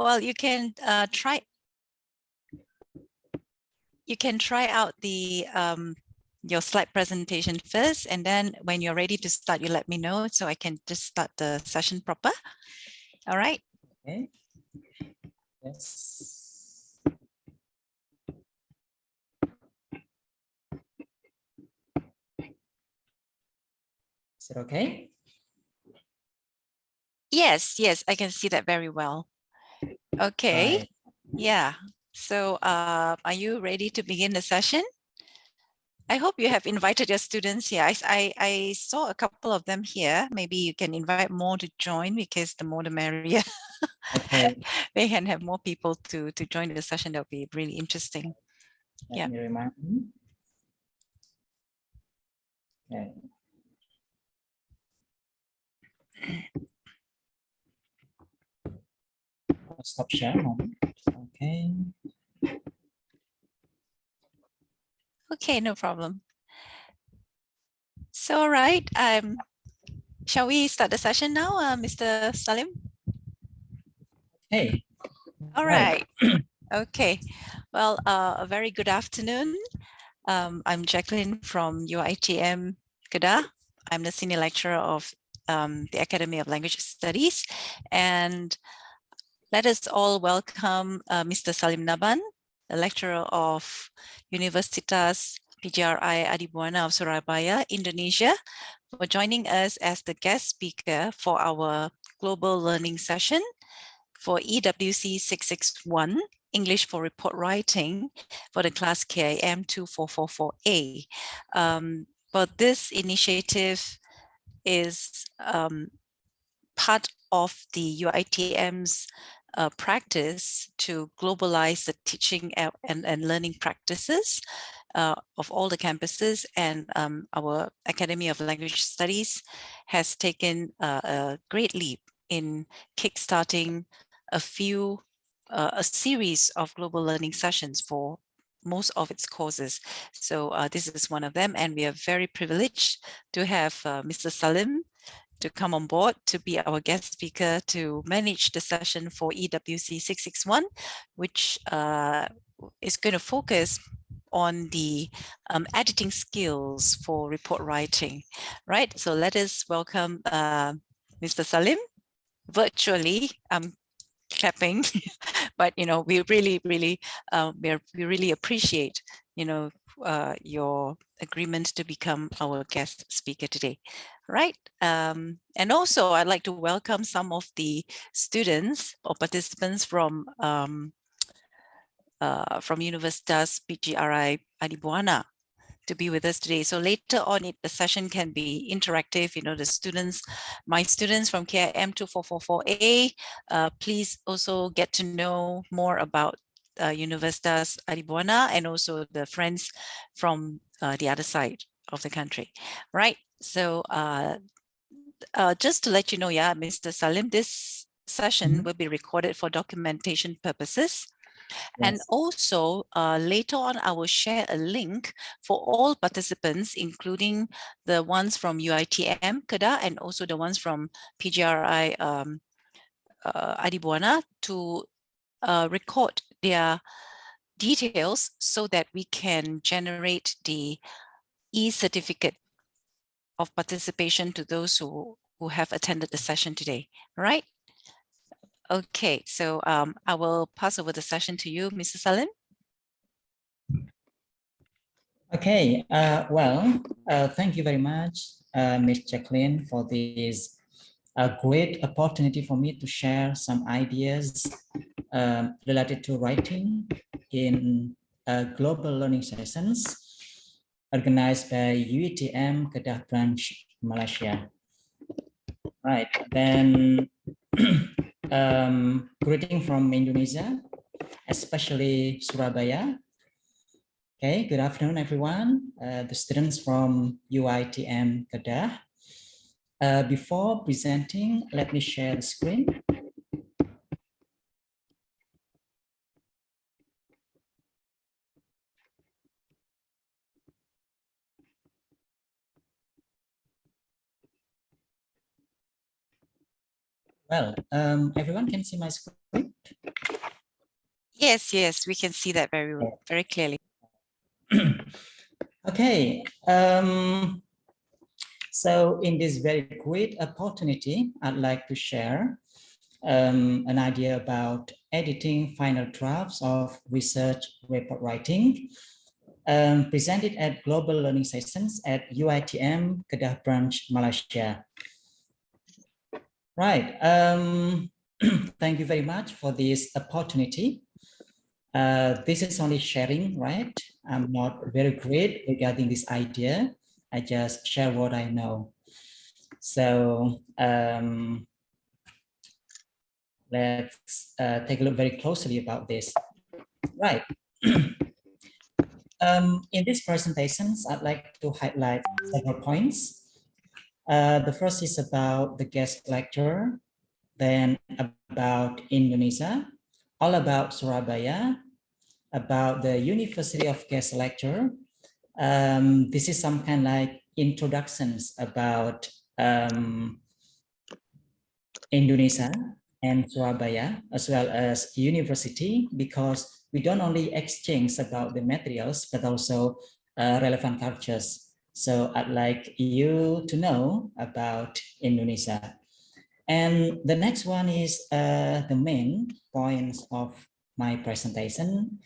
Well, you can try out the your slide presentation first, and then when you're ready to start, you let me know so I can just start the session proper. All right. Okay. Yes. Is it okay? Yes, I can see that very well. Okay. Right. Yeah. So are you ready to begin the session? I hope you have invited your students here. I saw a couple of them here. Maybe you can invite more to join, because the more the merrier. Okay. They can have more people to join the session. That would be really interesting. Let me remind you. Okay. Stop share moment. Okay. Okay, no problem. So, all right. Shall we start the session now, Mr. Salim? Hey. All right. Okay. Well, a very good afternoon. I'm Jacqueline from UITM Kedah. I'm the senior lecturer of the Academy of Language Studies, and let us all welcome Mr. Salim Nabhan, the lecturer of Universitas PGRI Adibuana of Surabaya, Indonesia, for joining us as the guest speaker for our global learning session for EWC 661, English for Report Writing, for the class KIM 2444A. But this initiative is part of the UITM's practice to globalize the teaching and learning practices of all the campuses, and our Academy of Language Studies has taken a great leap in kickstarting a series of global learning sessions for most of its courses. So this is one of them, and we are very privileged to have Mr. Salim to come on board to be our guest speaker to manage the session for EWC 661, which is going to focus on the editing skills for report writing, right? So let us welcome Mr. Salim virtually. I'm clapping, but we really we appreciate your agreement to become our guest speaker today, right? And also I'd like to welcome some of the students or participants from Universitas PGRI Adibuana to be with us today. So later on, the session can be interactive. The students, my students from KIM 2444A, please also get to know more about Universitas Adibuana and also the friends from the other side of the country, right? So just to let you know, yeah, Mr. Salim, this session will be recorded for documentation purposes. Yes. And also later on, I will share a link for all participants, including the ones from UITM Kedah and also the ones from PGRI Adibuana, to record their details so that we can generate the e-certificate of participation to those who have attended the session today, right? Okay, so I will pass over the session to you, Mr. Salim. Okay, thank you very much, Ms. Jacqueline, for this great opportunity for me to share some ideas related to writing in global learning sessions organized by UITM Kedah branch, Malaysia. Right, then greeting from Indonesia, especially Surabaya. Okay, good afternoon, everyone. The students from UITM Kedah. Before presenting, let me share the screen. Well, everyone can see my screen? Yes, yes, we can see that very clearly. Okay. So in this very great opportunity, I'd like to share an idea about editing final drafts of research report writing, presented at Global Learning Sessions at UITM Kedah Branch, Malaysia. Right. Thank you very much for this opportunity. This is only sharing, right? I'm not very great regarding this idea. I just share what I know. So let's take a look very closely about this. Right. In these presentations, I'd like to highlight several points. The first is about the guest lecturer, then about Indonesia, all about Surabaya, about the University of Guest Lecturer. This is some kind like introductions about Indonesia and Surabaya, as well as university, because we don't only exchange about the materials, but also relevant cultures. So I'd like you to know about Indonesia. And the next one is the main points of my presentation.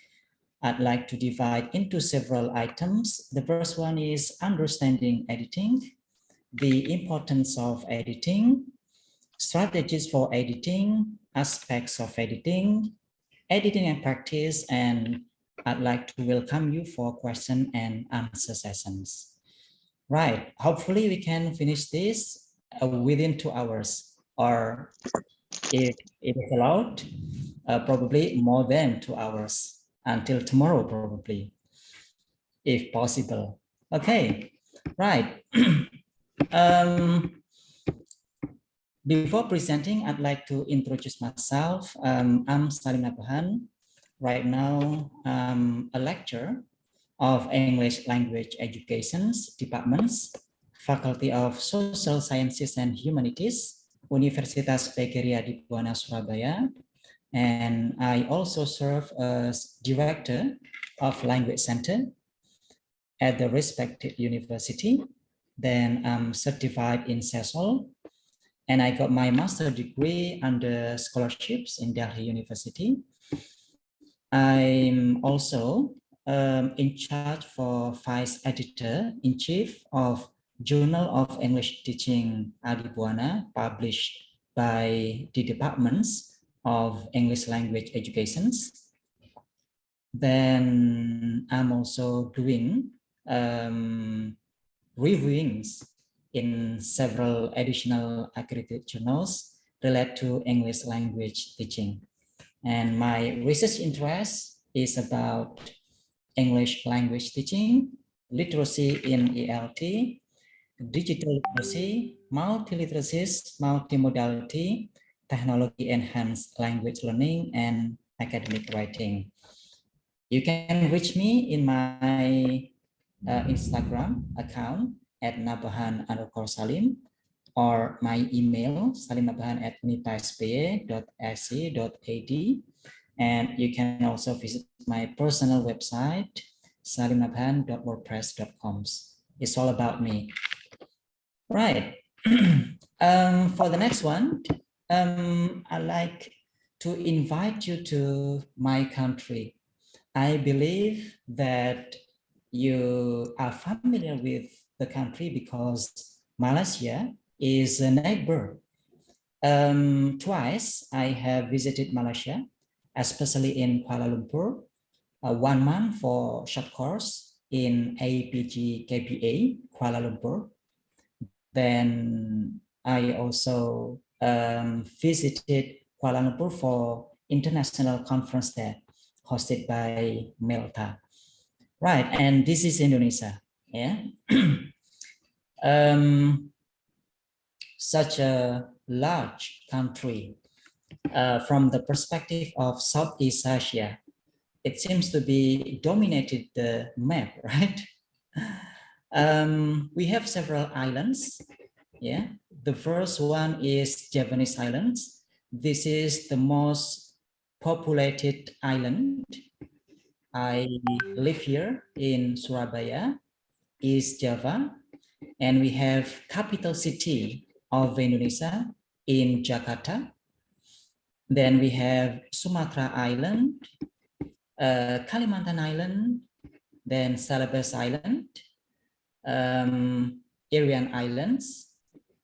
I'd like to divide into several items. The first one is understanding editing, the importance of editing, strategies for editing, aspects of editing, editing and practice, and I'd like to welcome you for question and answer sessions. Right, hopefully we can finish this within 2 hours, or if it is allowed, probably more than 2 hours until tomorrow, probably, if possible. Okay, right. Before presenting, I'd like to introduce myself. I'm Salim Nabhan. Right now, I'm a lecturer of English Language Education's departments, Faculty of Social Sciences and Humanities, Universitas Pekeria di Buana, Surabaya. And I also serve as Director of Language Center at the respective university. Then I'm certified in CESOL, and I got my master's degree under scholarships in Delhi University. I'm also in charge for Vice Editor in Chief of Journal of English Teaching Adi Buana, published by the departments of English Language Educations. Then I'm also doing reviewings in several additional accredited journals related to English language teaching. And my research interest is about English language teaching, literacy in ELT, digital literacy, multiliteracies, multimodality, technology enhanced language learning, and academic writing. You can reach me in my Instagram account at Nabhan_Salim, or my email salimnabhan@unipaspa.ac.ad, and you can also visit my personal website salimnabhan.wordpress.com. It's all about me. Right. For the next one, I'd like to invite you to my country. I believe that you are familiar with the country because Malaysia is a neighbor. Twice I have visited Malaysia, especially in Kuala Lumpur, 1 month for short course in APG KPA, Kuala Lumpur. Then I also visited Kuala Lumpur for international conference there, hosted by Melta. Right, and this is Indonesia. Yeah. Such a large country from the perspective of Southeast Asia. It seems to be dominated the map, right? We have several islands. Yeah, the first one is Javanese Islands. This is the most populated island. I live here in Surabaya, East Java, and we have capital city of Indonesia in Jakarta. Then we have Sumatra Island, Kalimantan Island, then Celebes Island, Irian Islands.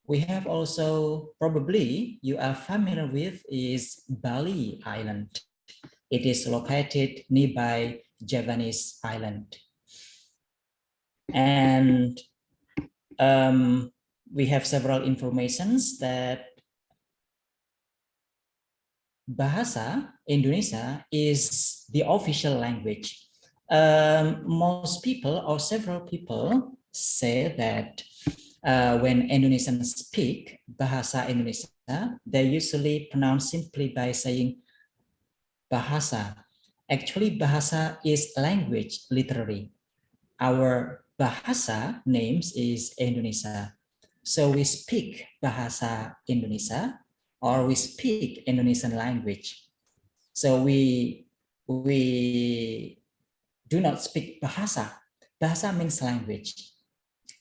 We have also, probably you are familiar with, is Bali Island. It is located nearby Javanese Island. And we have several informations that Bahasa Indonesia is the official language. Most people or several people say that when Indonesians speak Bahasa Indonesia, they usually pronounce simply by saying Bahasa. Actually, Bahasa is language, literally. Our Bahasa names is Indonesia. So we speak Bahasa Indonesia, or we speak Indonesian language. So we do not speak Bahasa. Bahasa means language.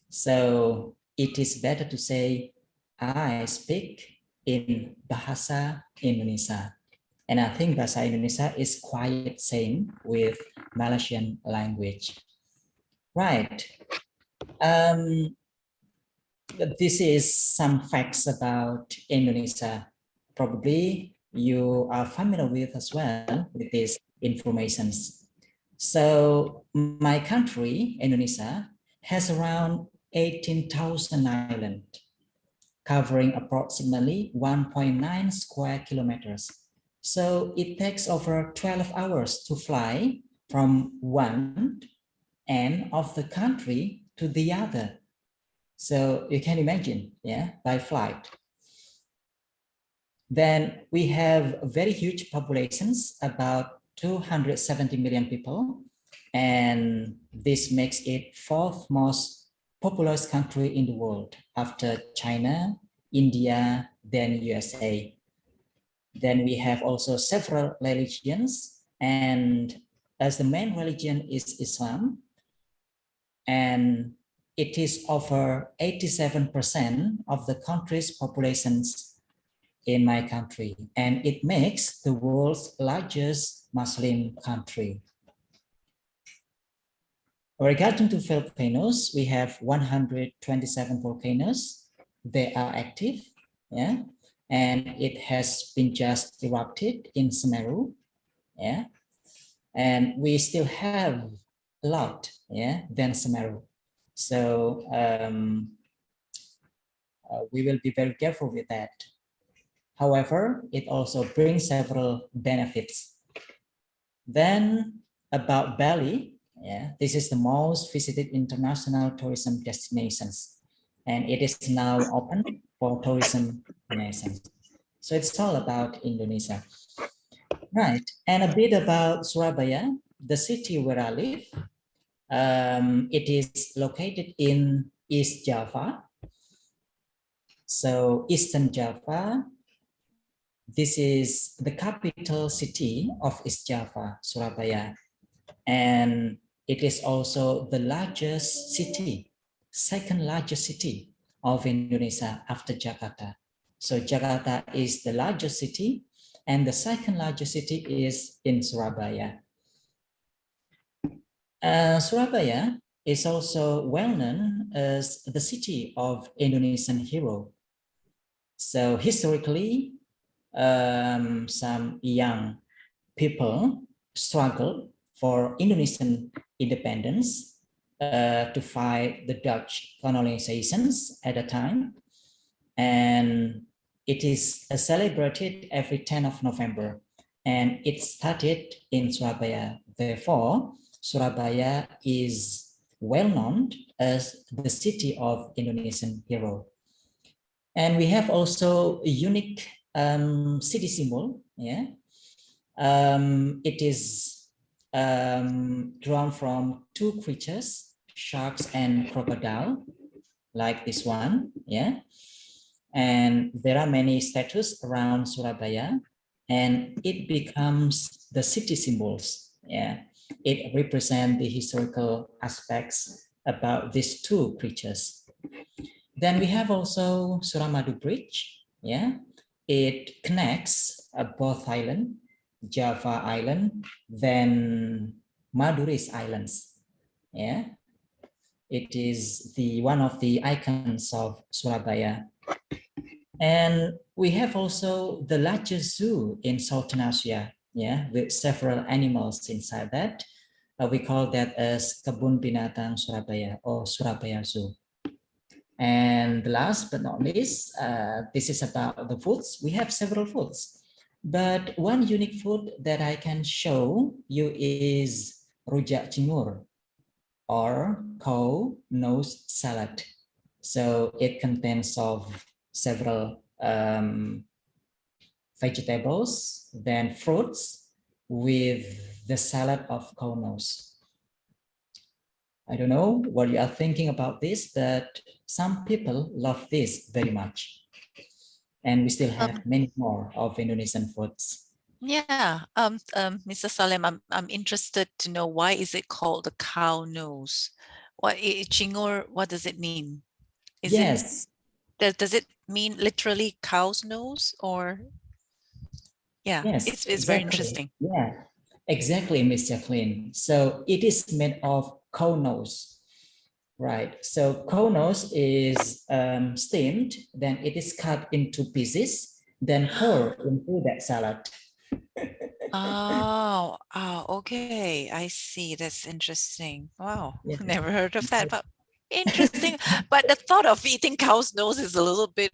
So it is better to say, I speak in Bahasa Indonesia. And I think Bahasa Indonesia is quite same with Malaysian language. Right. This is some facts about Indonesia. Probably you are familiar with as well with these informations. So my country, Indonesia, has around 18,000 islands, covering approximately 1.9 square kilometers. So it takes over 12 hours to fly from one end of the country to the other. So you can imagine, yeah, by flight. Then we have very huge populations, about 270 million people. And this makes it fourth most populous country in the world after China, India, then USA. Then we have also several religions, and as the main religion is Islam, and it is over 87% of the country's populations in my country, and it makes the world's largest Muslim country. Regarding to volcanoes, we have 127 volcanoes. They are active, yeah, and it has been just erupted in Semeru, yeah, and we still have a lot, yeah, than Semeru. So we will be very careful with that. However, it also brings several benefits. Then about Bali, yeah, this is the most visited international tourism destinations, and it is now open for tourism destinations. So it's all about Indonesia. Right, and a bit about Surabaya, the city where I live. It is located in East Java. So Eastern Java, this is the capital city of East Java, Surabaya. And it is also the largest city, second largest city of Indonesia after Jakarta. So Jakarta is the largest city, and the second largest city is in Surabaya. Surabaya is also well known as the city of Indonesian hero. So historically, some young people struggled for Indonesian independence to fight the Dutch colonizations at the time. And it is celebrated every 10th of November. And it started in Surabaya. Therefore, Surabaya is well known as the city of Indonesian hero. And we have also a unique city symbol. Yeah, it is drawn from two creatures, sharks and crocodile, like this one. Yeah, and there are many statues around Surabaya, and it becomes the city symbols. Yeah, it represents the historical aspects about these two creatures. Then we have also Suramadu Bridge. Yeah, it connects both island, Java Island, then Maduris Islands. Yeah, it is the one of the icons of Surabaya. And we have also the largest zoo in Southern Asia, yeah, with several animals inside that. We call that as Kebun Binatang Surabaya or Surabaya Zoo. And last but not least, this is about the foods. We have several foods, but one unique food that I can show you is rujak cingur or cow nose salad. So it contains of several vegetables, then fruits with the salad of cow nose. I don't know what you are thinking about this, but some people love this very much. And we still have many more of Indonesian foods. Yeah, Mr. Salim, I'm interested to know, why is it called the cow nose? Chingur, what does it mean? Is it, Yes, does it mean literally cow's nose, or yeah, yes, it's very exactly. interesting. Yeah, exactly, Miss Jacqueline. So it is made of cow nose, right? So cow nose is steamed, then it is cut into pieces, then poured into that salad. Oh, okay. I see. That's interesting. Wow, Yeah. never heard of that, but interesting. But the thought of eating cow's nose is a little bit,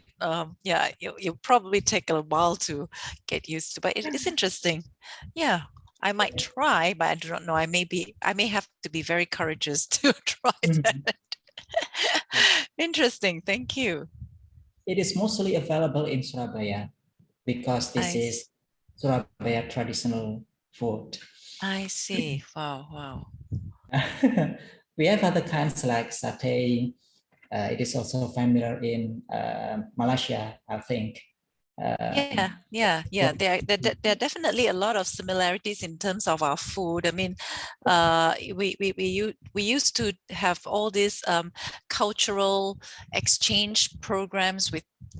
yeah, you probably take a while to get used to, but it's interesting. Yeah, I might try, but I do not know. I may have to be very courageous to try Mhm. that. Interesting. Thank you. It is mostly available in Surabaya because this I is Surabaya traditional food. I see. Wow, wow. We have other kinds like satay. It is also familiar in Malaysia, I think. Yeah, yeah, yeah. Yeah. There are definitely a lot of similarities in terms of our food. I mean, we used to have all these cultural exchange programs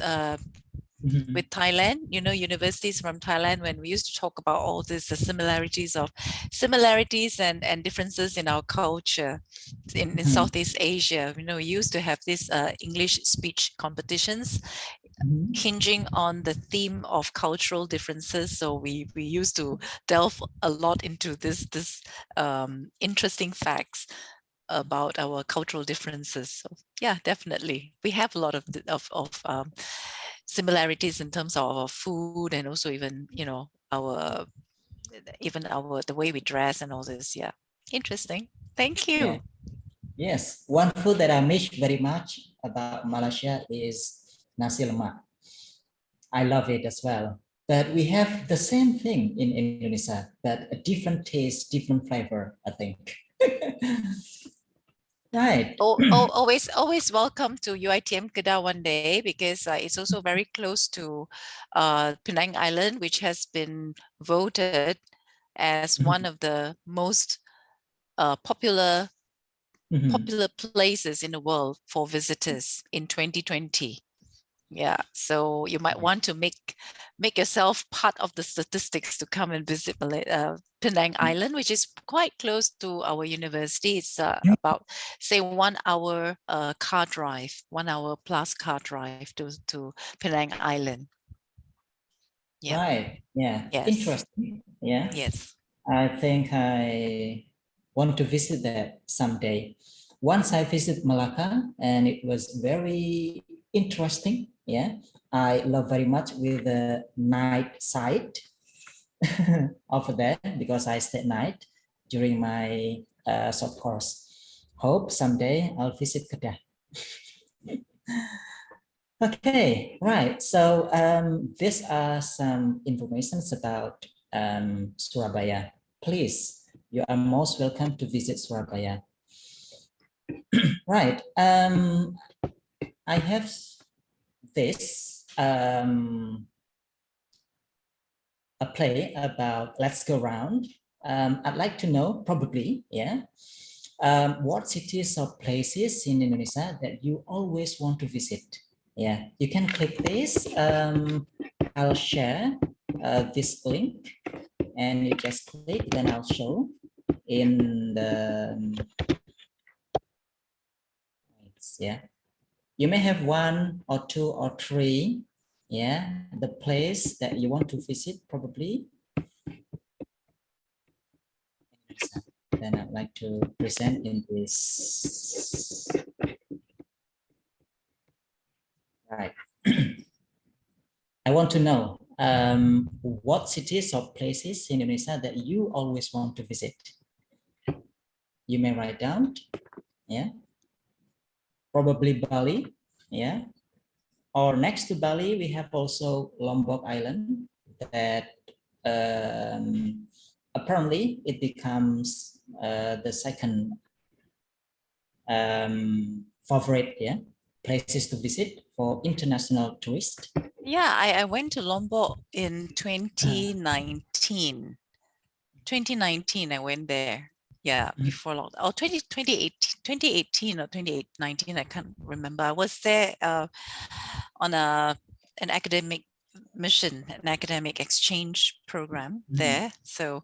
uh, Mhm. with Thailand. You know, universities from Thailand, when we used to talk about all this, the similarities and differences in our culture in Mhm. Southeast Asia. You know, we used to have these English speech competitions Mhm. hinging on the theme of cultural differences. So we used to delve a lot into this interesting facts about our cultural differences. So yeah, definitely, we have a lot of similarities in terms of our food, and also even, you know, our the way we dress and all this. Yeah, interesting. Thank Yeah. you. Yes. One food that I miss very much about Malaysia is nasi lemak. I love it as well. But we have the same thing in Indonesia, but a different taste, different flavor, I think. Right. Always welcome to UITM Kedah one day, because it's also very close to Penang Island, which has been voted as one of the most popular Mhm. popular places in the world for visitors in 2020. Yeah, so you might want to make yourself part of the statistics to come and visit Penang Island, which is quite close to our university. It's about, say, 1 hour car drive, 1 hour plus car drive to Penang Island. Yep. Right. Yeah. Yes. Interesting. Yeah. Yes. I think I want to visit that someday. Once I visited Malacca and it was very interesting. Yeah. I love very much with the night side of there because I stayed night during my short course. Hope someday I'll visit Kedah. Okay, right. So these are some informations about Surabaya. Please, you are most welcome to visit Surabaya. Right. I have this. a play about let's go round. I'd like to know probably, yeah, what cities or places in Indonesia that you always want to visit. Yeah, you can click this. I'll share this link and you just click, then I'll show in the, yeah. You may have one or two or three, yeah, the place that you want to visit probably. Then I'd like to present in this. Right. I want to know what cities or places in Indonesia that you always want to visit. You may write down, yeah. Probably Bali, yeah. Or next to Bali, we have also Lombok Island that apparently it becomes the second favorite, yeah, places to visit for international tourists. Yeah, I went to Lombok in 2019. 2019, I went there. Yeah, before lockdown. Oh, 2018 or 2019, I can't remember. I was there on an academic mission, an academic exchange program there. So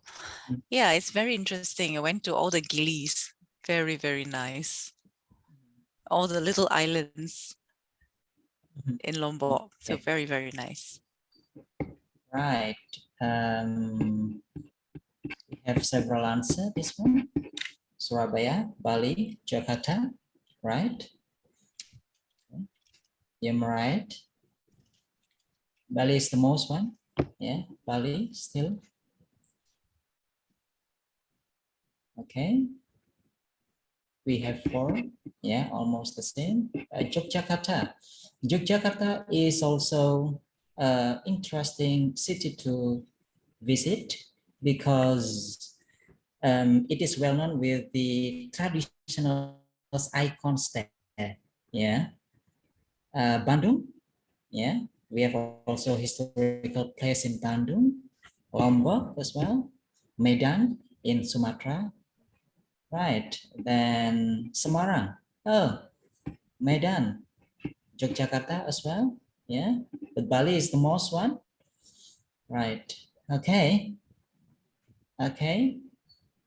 yeah, it's very interesting. I went to all the gilis. Very, very nice. All the little islands in Lombok. So very, very nice. Right. We have several answers. This one, Surabaya, Bali, Jakarta, right? You're right. Bali is the most one. Yeah, Bali still. Okay. We have 4. Yeah, almost the same. Yogyakarta. Yogyakarta is also an interesting city to visit because it is well known with the traditional icons there. Yeah. Bandung. Yeah. We have also historical place in Bandung, Lombok as well, Medan in Sumatra. Right. Then Semarang. Oh, Medan, Yogyakarta as well. Yeah. But Bali is the most one. Right. Okay. Okay.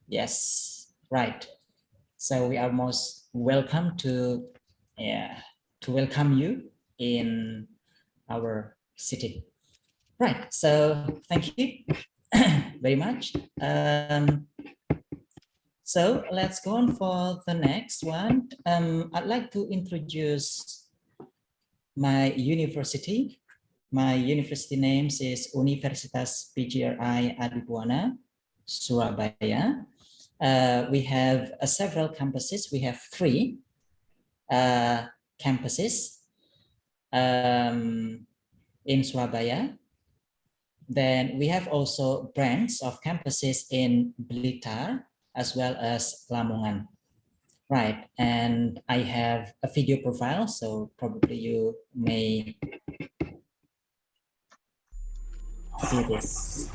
Yes. Right. So we are most welcome to, yeah, to welcome you in our city. Right. So thank you very much. So let's go on for the next one. I'd like to introduce my university. My university name is Universitas PGRI Adibuana, Surabaya. We have several campuses. We have 3 campuses in Surabaya. Then we have also branches of campuses in Blitar as well as Lamongan. Right, and I have a video profile, so probably you may see this.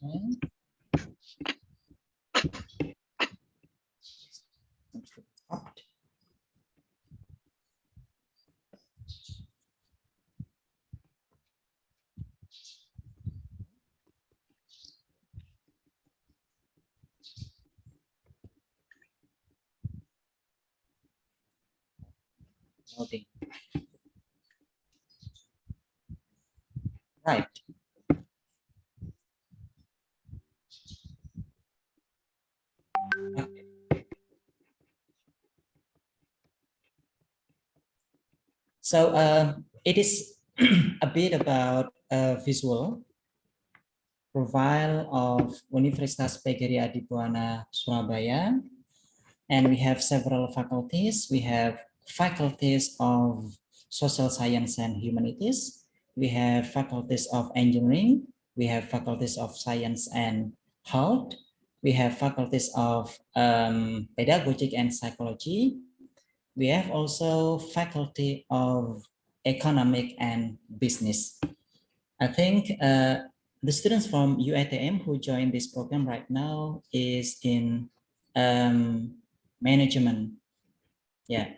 Loading. Right. Okay. So it is a bit about a visual profile of Universitas PGRI Adibuana Surabaya, and we have several faculties. We have faculties of social science and humanities. We have faculties of engineering. We have faculties of science and health. We have faculties of pedagogic and psychology. We have also faculty of economic and business. I think the students from UITM who join this program right now is in management. Yeah,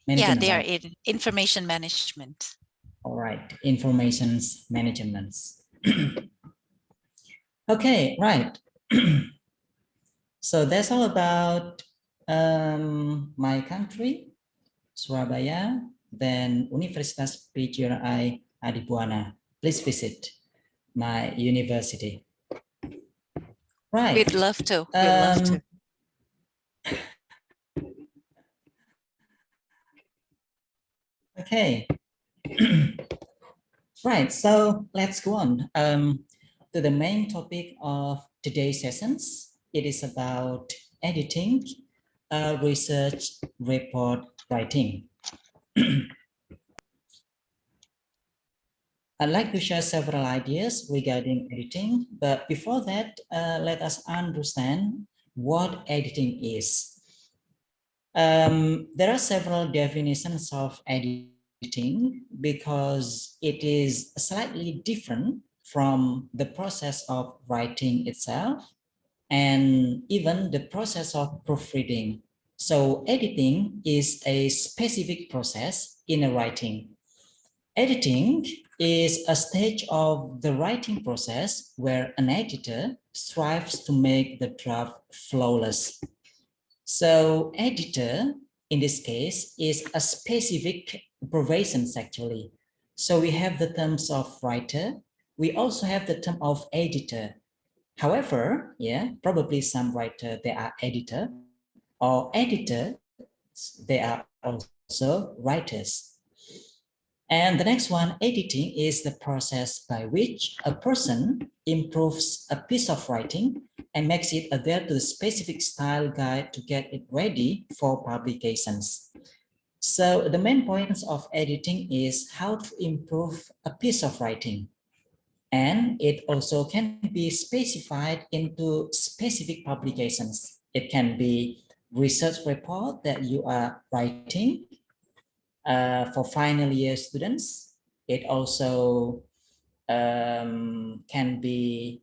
Yeah, management, they are right? in information management. All right, information management. Okay, right. So that's all about my country, Surabaya, then Universitas PGRI Adibuana. Please visit my university. Right. We'd love to. We'd love to. Okay. Right. So let's go on to the main topic of today's sessions. It is about editing, research report writing. I'd like to share several ideas regarding editing, but before that, let us understand what editing is. There are several definitions of editing because it is slightly different from the process of writing itself and even the process of proofreading. So editing is a specific process in a writing. Editing is a stage of the writing process where an editor strives to make the draft flawless. So editor, in this case, is a specific provisions actually. So we have the terms of writer. We also have the term of editor. However, yeah, probably some writer, they are editor, or editor, they are also writers. And the next one, editing is the process by which a person improves a piece of writing and makes it adhere to the specific style guide to get it ready for publications. So the main points of editing is how to improve a piece of writing. And it also can be specified into specific publications. It can be research report that you are writing for final year students. It also can be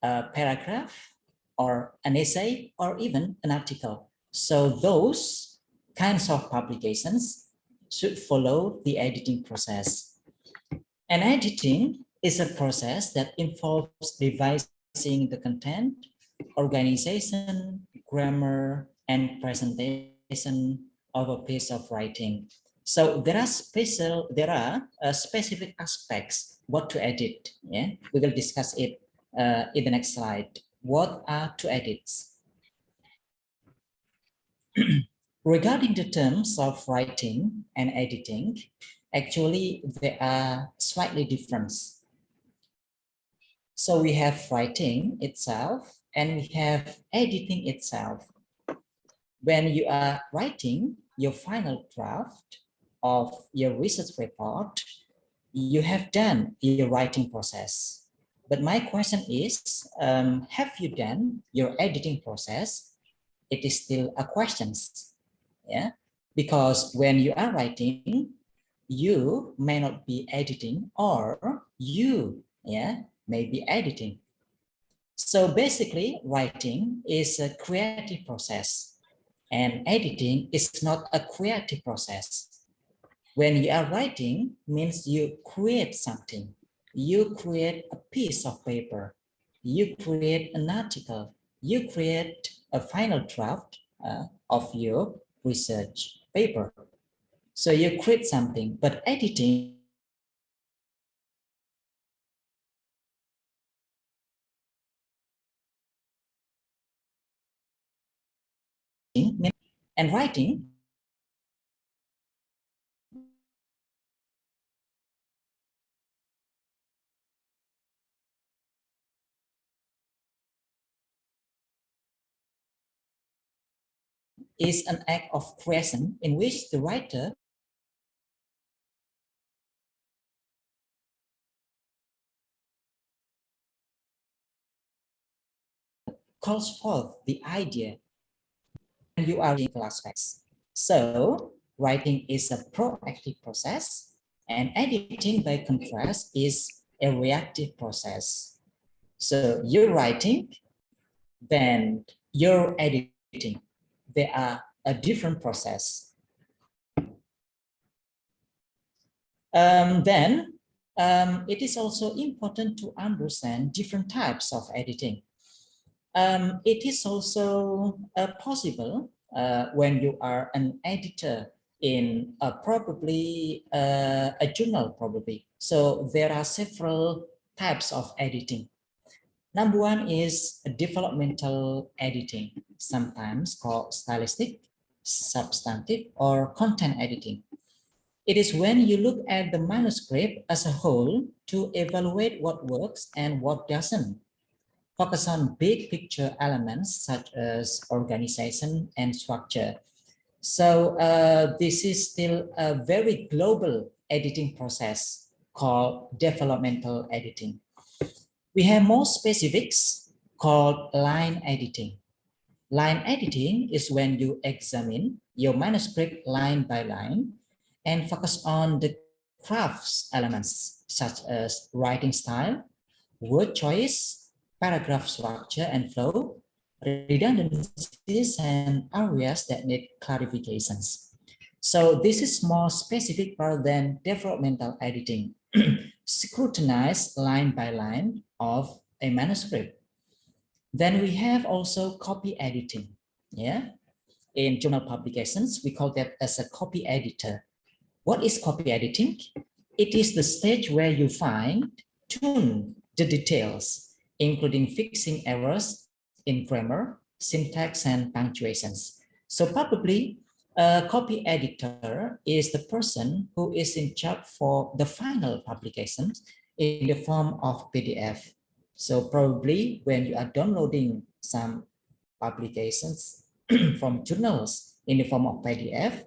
a paragraph or an essay or even an article. So those kinds of publications should follow the editing process. And editing is a process that involves revising the content, organization, grammar, and presentation of a piece of writing. So there are specific aspects what to edit. Yeah, we will discuss it in the next slide. What are to edits? Regarding the terms of writing and editing, actually they are slightly different. So we have writing itself and we have editing itself. When you are writing your final draft of your research report, you have done your writing process. But my question is, have you done your editing process? It is still a question, yeah? Because when you are writing, you may not be editing or you, yeah, may be editing. So basically, writing is a creative process, and editing is not a creative process. When you are writing, means you create something. You create a piece of paper. You create an article. You create a final draft of your research paper. So you create something, but editing and writing is an act of creation in which the writer calls forth the idea and you are in aspects. So writing is a proactive process and editing by contrast is a reactive process. So you're writing, then you're editing. They are a different process. It is also important to understand different types of editing. It is also possible when you are an editor in probably a journal probably. So there are several types of editing. Number one is developmental editing, sometimes called stylistic, substantive, or content editing. It is when you look at the manuscript as a whole to evaluate what works and what doesn't. Focus on big picture elements such as organization and structure. So this is still a very global editing process called developmental editing. We have more specifics called line editing. Line editing is when you examine your manuscript line by line and focus on the crafts elements such as writing style, word choice, paragraph structure and flow, redundancies, and areas that need clarifications. So this is more specific rather than developmental editing. Scrutinize line by line of a manuscript. Then we have also copy editing. Yeah, in journal publications, we call that as a copy editor. What is copy editing? It is the stage where you tune the details, including fixing errors in grammar, syntax, and punctuations. So probably a copy editor is the person who is in charge for the final publication in the form of PDF. So probably when you are downloading some publications from journals in the form of PDF,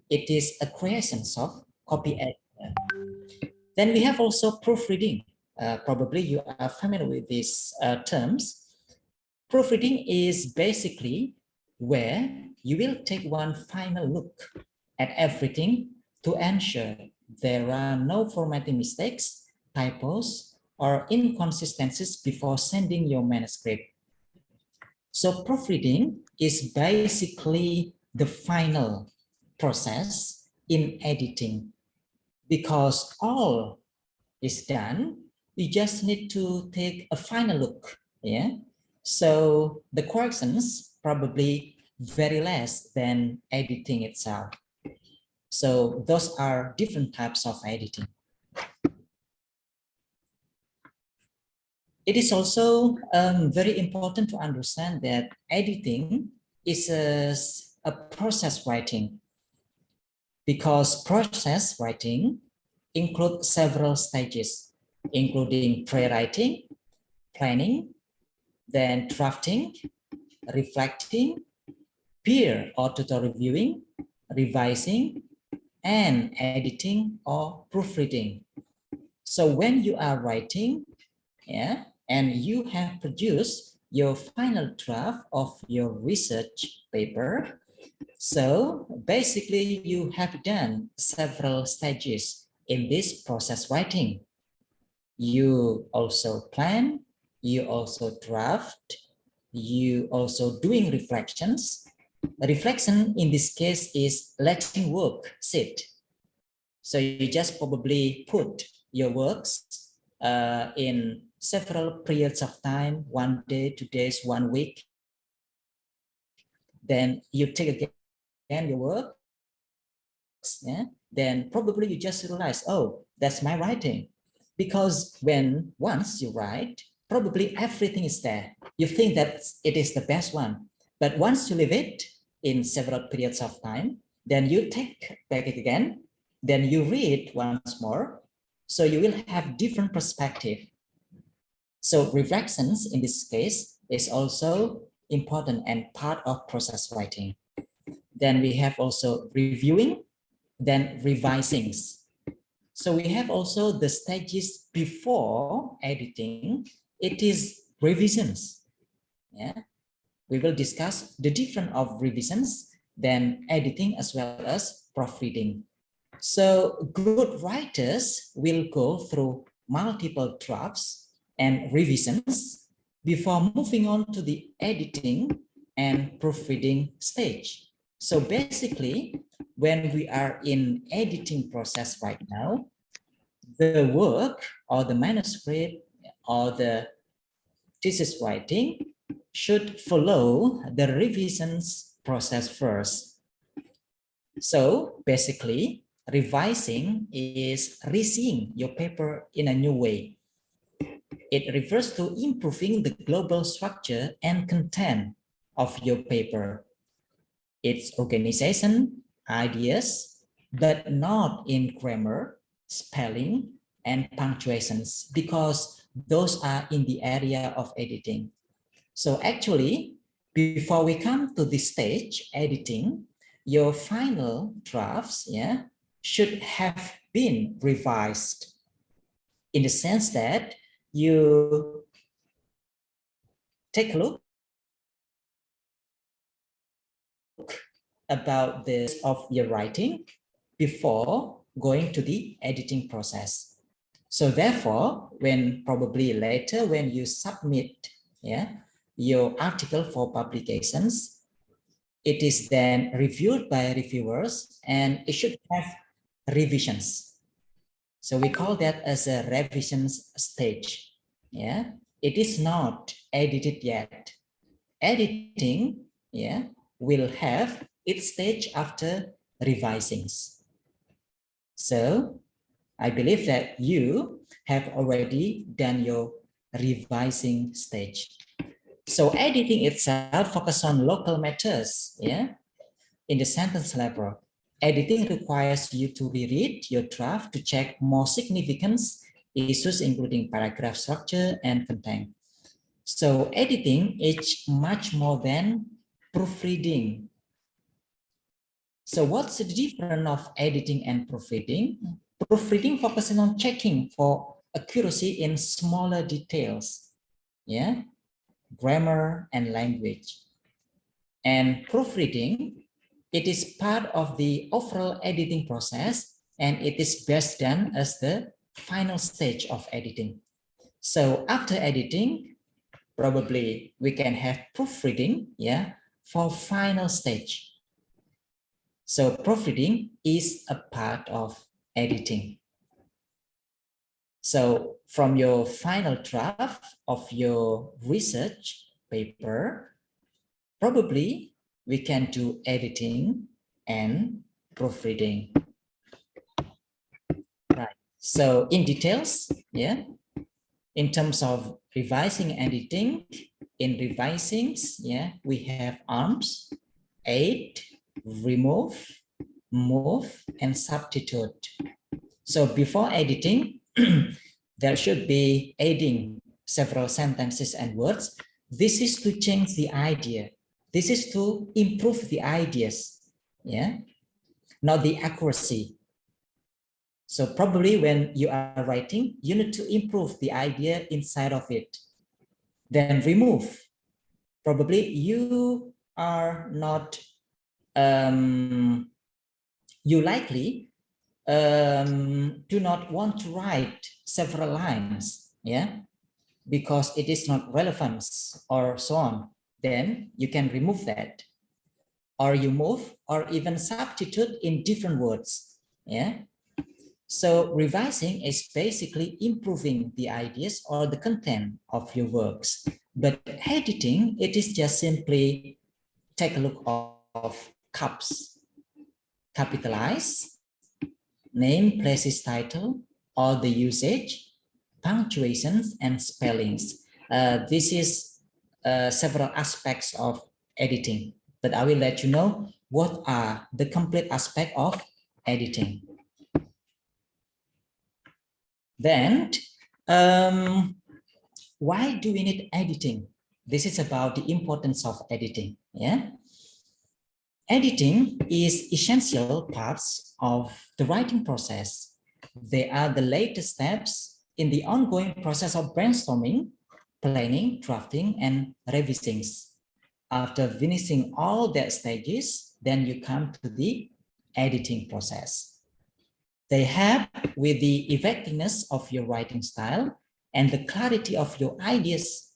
it is a creation of copy editor. Then we have also proofreading. Probably you are familiar with these terms. Proofreading is basically where you will take one final look at everything to ensure there are no formatting mistakes, typos, or inconsistencies before sending your manuscript. So proofreading is basically the final process in editing because all is done. You just need to take a final look. Yeah. So the corrections probably very less than editing itself. So those are different types of editing. It is also very important to understand that editing is a process writing because process writing includes several stages, including pre-writing, planning, then drafting, reflecting, peer or tutor reviewing, revising, and editing or proofreading. So when you are writing, yeah, and you have produced your final draft of your research paper, so basically you have done several stages in this process writing. You also plan, you also draft, you also doing reflections. Reflection in this case is letting work sit. So you just probably put your works in several periods of time, 1 day, 2 days, 1 week. Then you take again your works, yeah? Then probably you just realize, oh, that's my writing. Because once you write, probably everything is there. You think that it is the best one. But once you leave it in several periods of time, then you take back it again, then you read once more. So you will have different perspective. So reflections in this case is also important and part of process writing. Then we have also reviewing, then revising. So we have also the stages before editing. It is revisions. Yeah, we will discuss the different of revisions, then editing as well as proofreading. So good writers will go through multiple drafts and revisions before moving on to the editing and proofreading stage. So basically, when we are in editing process right now, the work or the manuscript or the thesis writing should follow the revisions process first. So basically, revising is reseeing your paper in a new way. It refers to improving the global structure and content of your paper, its organization, ideas, but not in grammar, spelling, and punctuations, because those are in the area of editing. So actually, before we come to this stage, editing, your final drafts, yeah, should have been revised in the sense that you take a look about this of your writing before going to the editing process. So therefore, when probably later when you submit, yeah, your article for publications, it is then reviewed by reviewers and it should have revisions. So we call that as a revisions stage. Yeah, it is not edited yet. Editing, yeah, will have its stage after revisings. So I believe that you have already done your revising stage. So editing itself focuses on local matters, yeah, in the sentence level. Editing requires you to reread your draft to check more significant issues, including paragraph structure and content. So editing is much more than proofreading. So what's the difference of editing and proofreading? Proofreading focuses on checking for accuracy in smaller details, yeah, grammar and language. And proofreading, it is part of the overall editing process, and it is best done as the final stage of editing. So after editing, probably we can have proofreading, yeah, for final stage. So proofreading is a part of editing. So from your final draft of your research paper, probably we can do editing and proofreading. Right. So in details, yeah, in terms of revising and editing, in revisings, yeah, we have arms, aid, remove, move, and substitute. So before editing, there should be adding several sentences and words. This is to change the idea. This is to improve the ideas, yeah, not the accuracy. So probably when you are writing, you need to improve the idea inside of it. Then remove. Probably you are not, you likely do not want to write several lines, yeah? because it is not relevant or so on, then you can remove that, or you move or even substitute in different words. Yeah. So revising is basically improving the ideas or the content of your works. But editing, it is just simply take a look of cups, capitalize, name, places, title, all the usage, punctuations, and spellings. This is several aspects of editing, but I will let you know what are the complete aspect of editing. Then, why do we need editing? This is about the importance of editing. Yeah. Editing is essential parts of the writing process. They are the latest steps in the ongoing process of brainstorming, planning, drafting, and revisings. After finishing all that stages, then you come to the editing process. They help with the effectiveness of your writing style and the clarity of your ideas.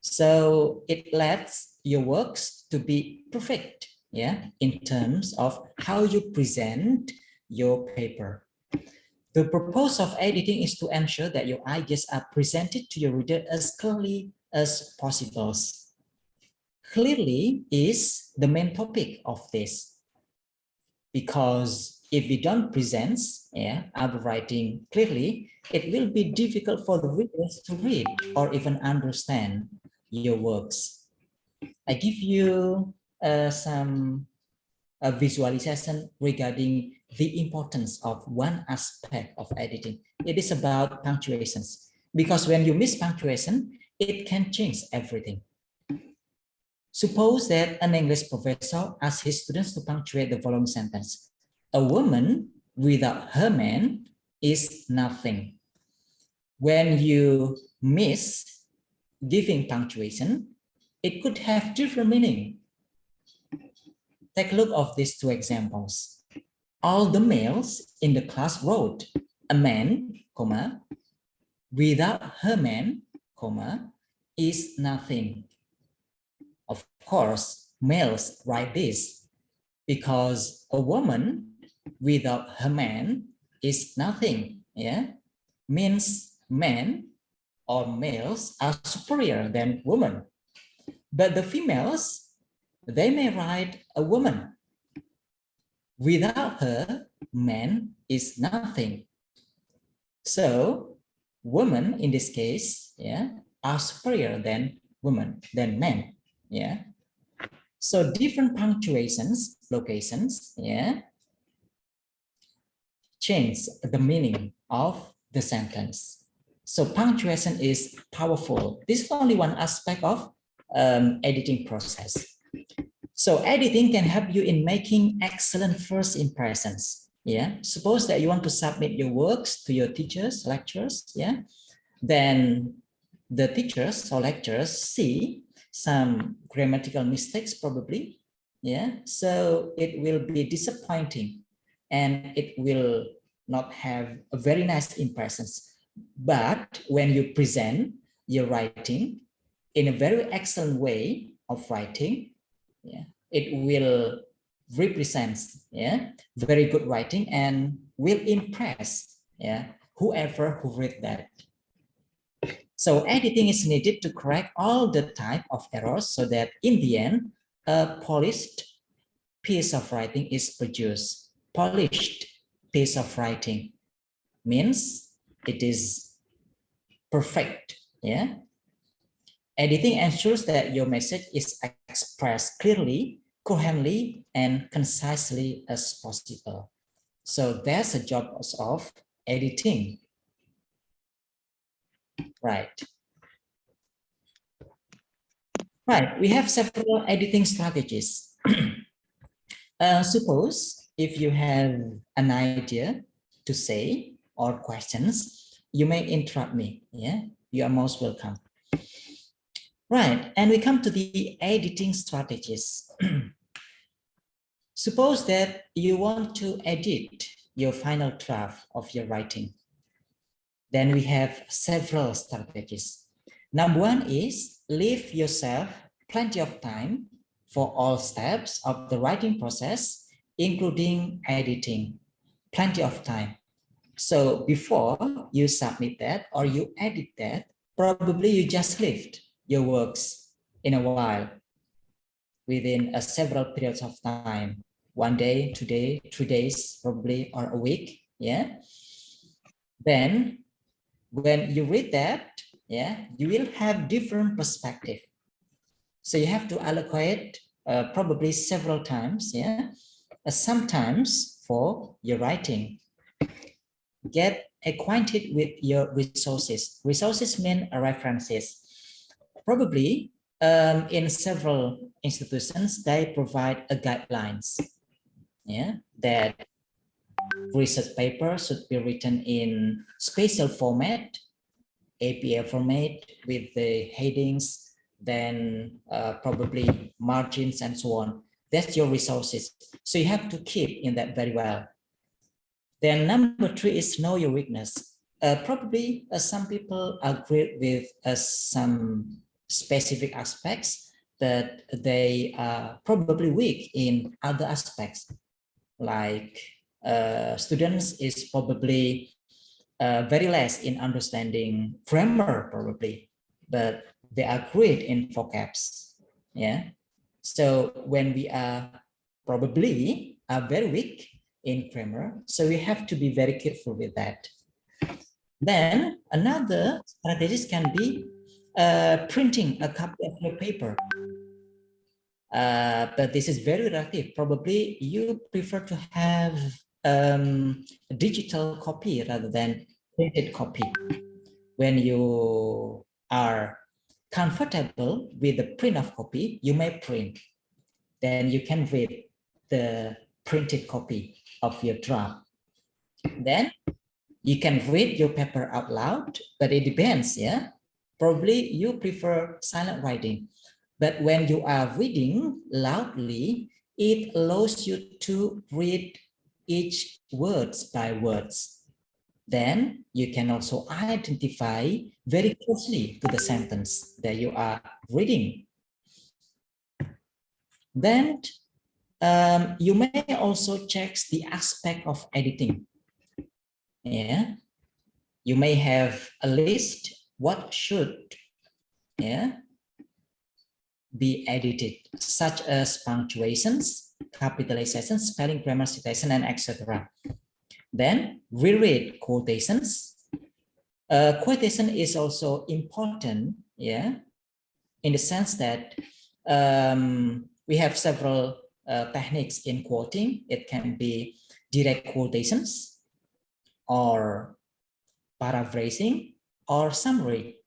So it lets your works to be perfect, yeah, in terms of how you present your paper. The purpose of editing is to ensure that your ideas are presented to your reader as clearly as possible. Clearly is the main topic of this, because if we don't present our writing clearly, it will be difficult for the readers to read or even understand your works. I give you some visualization regarding the importance of one aspect of editing. It is about punctuations, because when you miss punctuation, it can change everything. Suppose that an English professor asks his students to punctuate the following sentence. A woman without her man is nothing. When you miss giving punctuation, it could have different meaning. Take a look of these two examples. All the males in the class wrote, a man, comma, without her man, comma, is nothing. Of course, males write this because a woman without her man is nothing. Yeah, means men or males are superior than women. But the females, they may write a woman. Without her, man is nothing. So women in this case, yeah, are superior than women, than men. Yeah. So different punctuations, locations, yeah, change the meaning of the sentence. So punctuation is powerful. This is only one aspect of editing process. So editing can help you in making excellent first impressions. Yeah. Suppose that you want to submit your works to your teachers, lecturers. Yeah. Then the teachers or lecturers see some grammatical mistakes probably. Yeah. So it will be disappointing and it will not have a very nice impressions. But when you present your writing in a very excellent way of writing, yeah, it will represent very good writing and will impress whoever who read that. So editing is needed to correct all the type of errors so that in the end, a polished piece of writing is produced. Polished piece of writing means it is perfect. Yeah. Editing ensures that your message is expressed clearly, coherently, and concisely as possible. So that's a job of editing. Right. Right, we have several editing strategies. Suppose if you have an idea to say or questions, you may interrupt me. Yeah, you are most welcome. Right, and we come to the editing strategies. Suppose that you want to edit your final draft of your writing. Then we have several strategies. Number one is leave yourself plenty of time for all steps of the writing process, including editing, plenty of time. So before you submit that or you edit that, probably you just left your works in a while, within a several periods of time, 1 day, 2 days, 3 days, probably, or a week. Yeah. Then when you read that, yeah, you will have different perspective. So you have to allocate probably several times, yeah, sometimes for your writing. Get acquainted with your resources. Resources mean references. Probably in several institutions, they provide a guidelines, yeah, that research paper should be written in special format, APA format with the headings, then probably margins and so on. That's your resources. So you have to keep in that very well. Then number 3 is know your weakness. Probably some people agree with some specific aspects that they are probably weak in other aspects. Like students is probably very less in understanding grammar probably, but they are great in vocabs. Yeah. So when we are probably are very weak in grammar, so we have to be very careful with that. Then another strategies can be printing a copy of your paper. But this is very relative. Probably you prefer to have a digital copy rather than printed copy. When you are comfortable with the print of copy, you may print. Then you can read the printed copy of your draft. Then you can read your paper out loud, but it depends, yeah? Probably you prefer silent writing. But when you are reading loudly, it allows you to read each words by words. Then you can also identify very closely to the sentence that you are reading. Then you may also check the aspect of editing. Yeah, you may have a list what should, yeah, be edited, such as punctuations, capitalizations, spelling, grammar, citation, and etc. Then reread quotations. Quotation is also important, yeah, in the sense that we have several techniques in quoting. It can be direct quotations, or paraphrasing, or summary.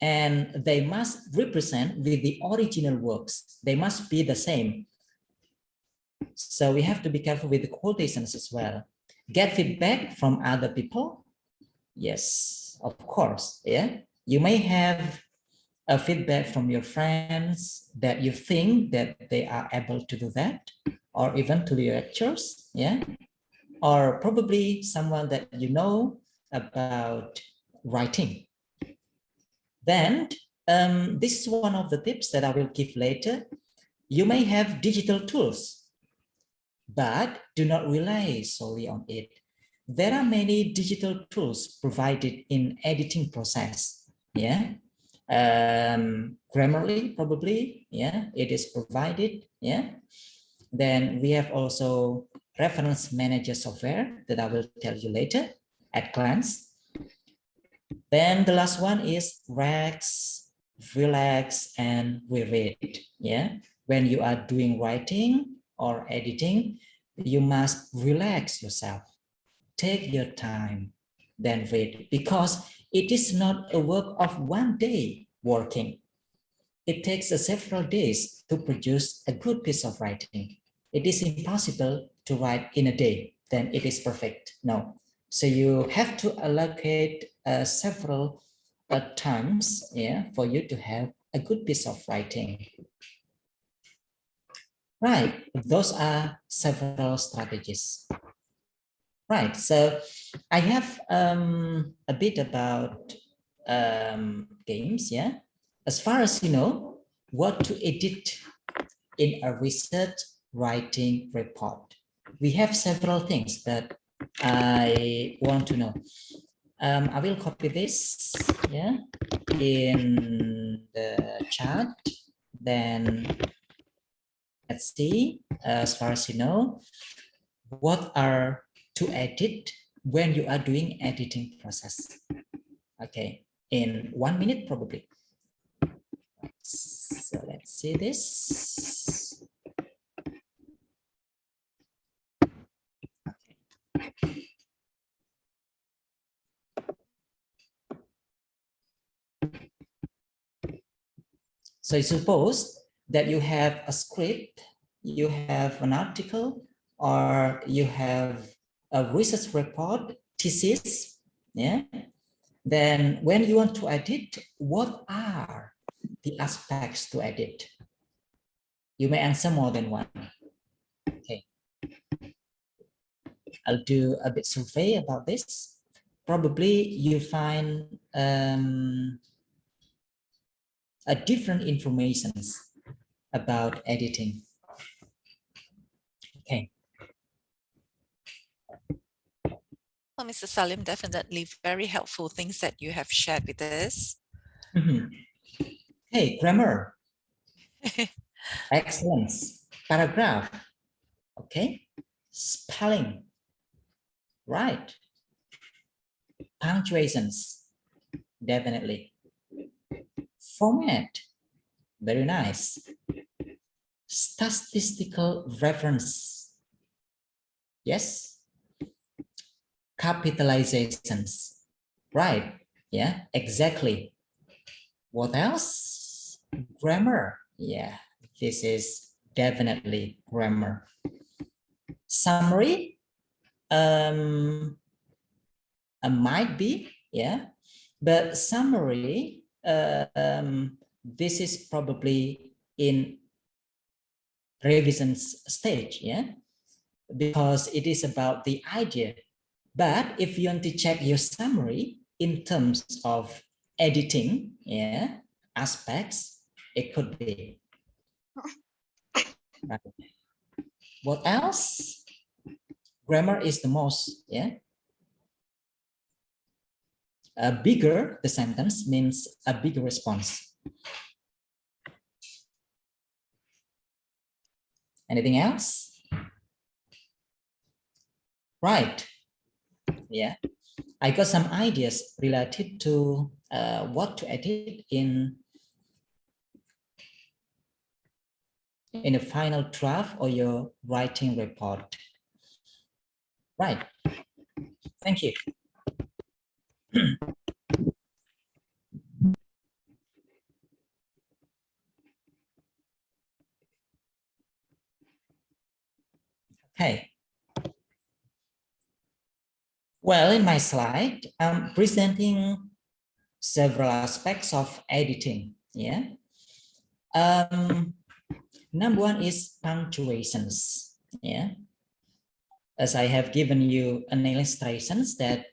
And they must represent with the original works. They must be the same. So we have to be careful with the quotations as well. Get feedback from other people. Yes, of course. Yeah, you may have a feedback from your friends that you think that they are able to do that, or even to your lectures. Yeah, or probably someone that you know about writing. Then this is one of the tips that I will give later. You may have digital tools, but do not rely solely on it. There are many digital tools provided in editing process. Yeah, Grammarly probably. Yeah, it is provided. Yeah. Then we have also reference manager software that I will tell you later at glance. Then the last one is relax, and reread. Yeah, when you are doing writing or editing, you must relax yourself. Take your time, then read, because it is not a work of 1 day working. It takes several days to produce a good piece of writing. It is impossible to write in a day, then it is perfect. No. So you have to allocate several times, yeah, for you to have a good piece of writing. Right, those are several strategies. Right, so I have a bit about games, yeah. As far as you know, what to edit in a research writing report. We have several things that I want to know. I will copy this, yeah, in the chat. Then let's see, as far as you know, what are to edit when you are doing editing process. Okay, in 1 minute probably. So let's see this. Okay. So suppose that you have a script, you have an article, or you have a research report, thesis, yeah? Then when you want to edit, what are the aspects to edit? You may answer more than one. Okay. I'll do a bit survey about this. Probably you find a different informations about editing. Okay. Well, Mr. Salim, definitely very helpful things that you have shared with us. Hey, grammar. Excellence. Paragraph. Okay. Spelling. Right. Punctuations. Definitely. Format. Very nice. Statistical reference. Yes. Capitalizations. Right. Yeah, exactly. What else? Grammar. Yeah, this is definitely grammar. Summary. Might be, yeah, but summary, this is probably in revision stage, yeah, because it is about the idea. But if you want to check your summary in terms of editing, yeah, aspects, it could be. Right. What else? Grammar is the most, yeah. A bigger the sentence means a bigger response. Anything else? Right. Yeah, I got some ideas related to what to edit in a final draft or your writing report. Right. Thank you. Okay. Well, in my slide, I'm presenting several aspects of editing. Yeah. Number one is punctuations. Yeah. As I have given you an illustration that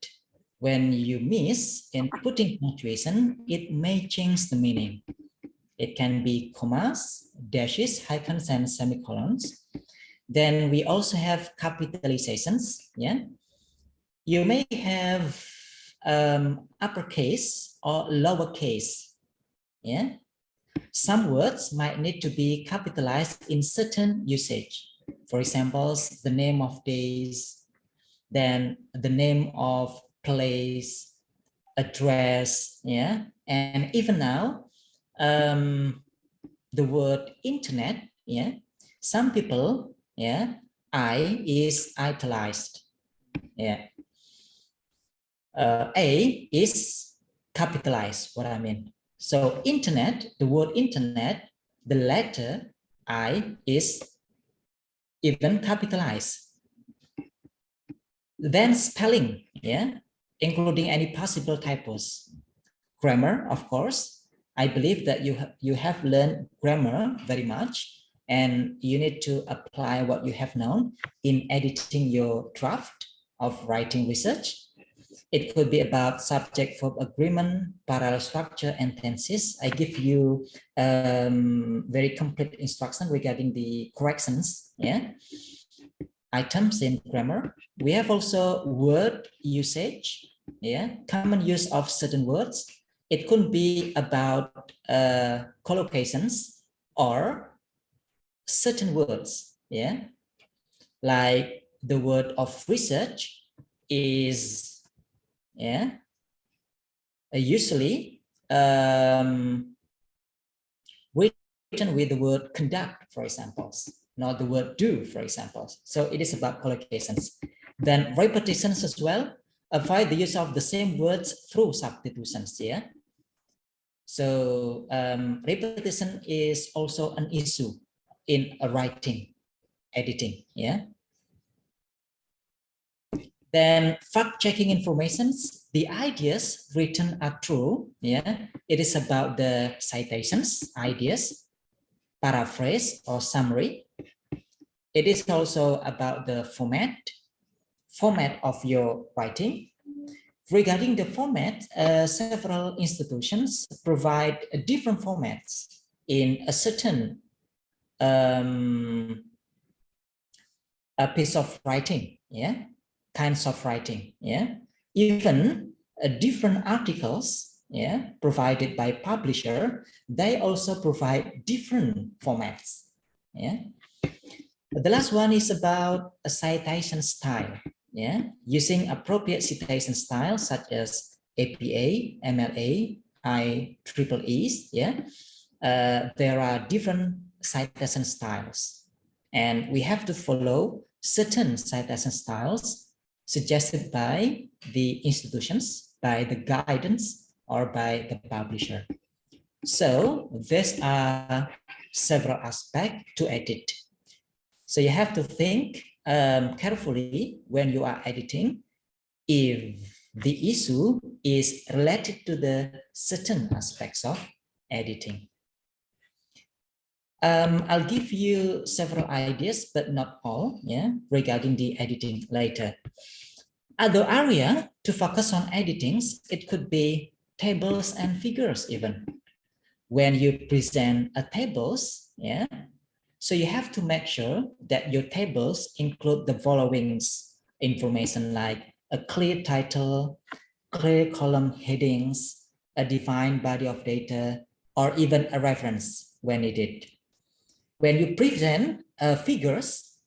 when you miss in putting punctuation, it may change the meaning. It can be commas, dashes, hyphens, and semicolons. Then we also have capitalizations. Yeah, you may have uppercase or lowercase. Yeah, some words might need to be capitalized in certain usage. For example, the name of days, then the name of place, address. Yeah, and even now, the word internet, yeah, some people, yeah, I is italicized, yeah, A is capitalized, what I mean. So internet, the word internet, the letter I is even capitalized. Then spelling, yeah, including any possible typos. Grammar, of course. I believe that you have learned grammar very much, and you need to apply what you have known in editing your draft. of writing research. It could be about subject-verb agreement, parallel structure, and tenses. I give you very complete instruction regarding the corrections, yeah, items in grammar. We have also word usage, yeah, common use of certain words. It could be about collocations or certain words, yeah, like the word of research is, yeah, usually written with the word conduct, for example, not the word do, for example. So it is about collocations. Then repetitions as well. Avoid the use of the same words through substitutions, yeah. So repetition is also an issue in a writing, editing, yeah. Then fact-checking informations, the ideas written are true, yeah. It is about the citations, ideas, paraphrase or summary. It is also about the format of your writing. Regarding the format, several institutions provide different formats in a certain a piece of writing, yeah, kinds of writing, yeah. Even different articles, yeah, provided by publisher, they also provide different formats, yeah. The last one is about a citation style, yeah, using appropriate citation styles such as APA, MLA, IEEEs, yeah. There are different citation styles, and we have to follow certain citation styles suggested by the institutions, by the guidance, or by the publisher. So these are several aspects to edit. So you have to think carefully when you are editing if the issue is related to the certain aspects of editing. I'll give you several ideas, but not all, yeah, regarding the editing later. Other area to focus on editing, it could be tables and figures even. When you present a tables, yeah, so you have to make sure that your tables include the following information like a clear title, clear column headings, a defined body of data, or even a reference when needed. When you present figures,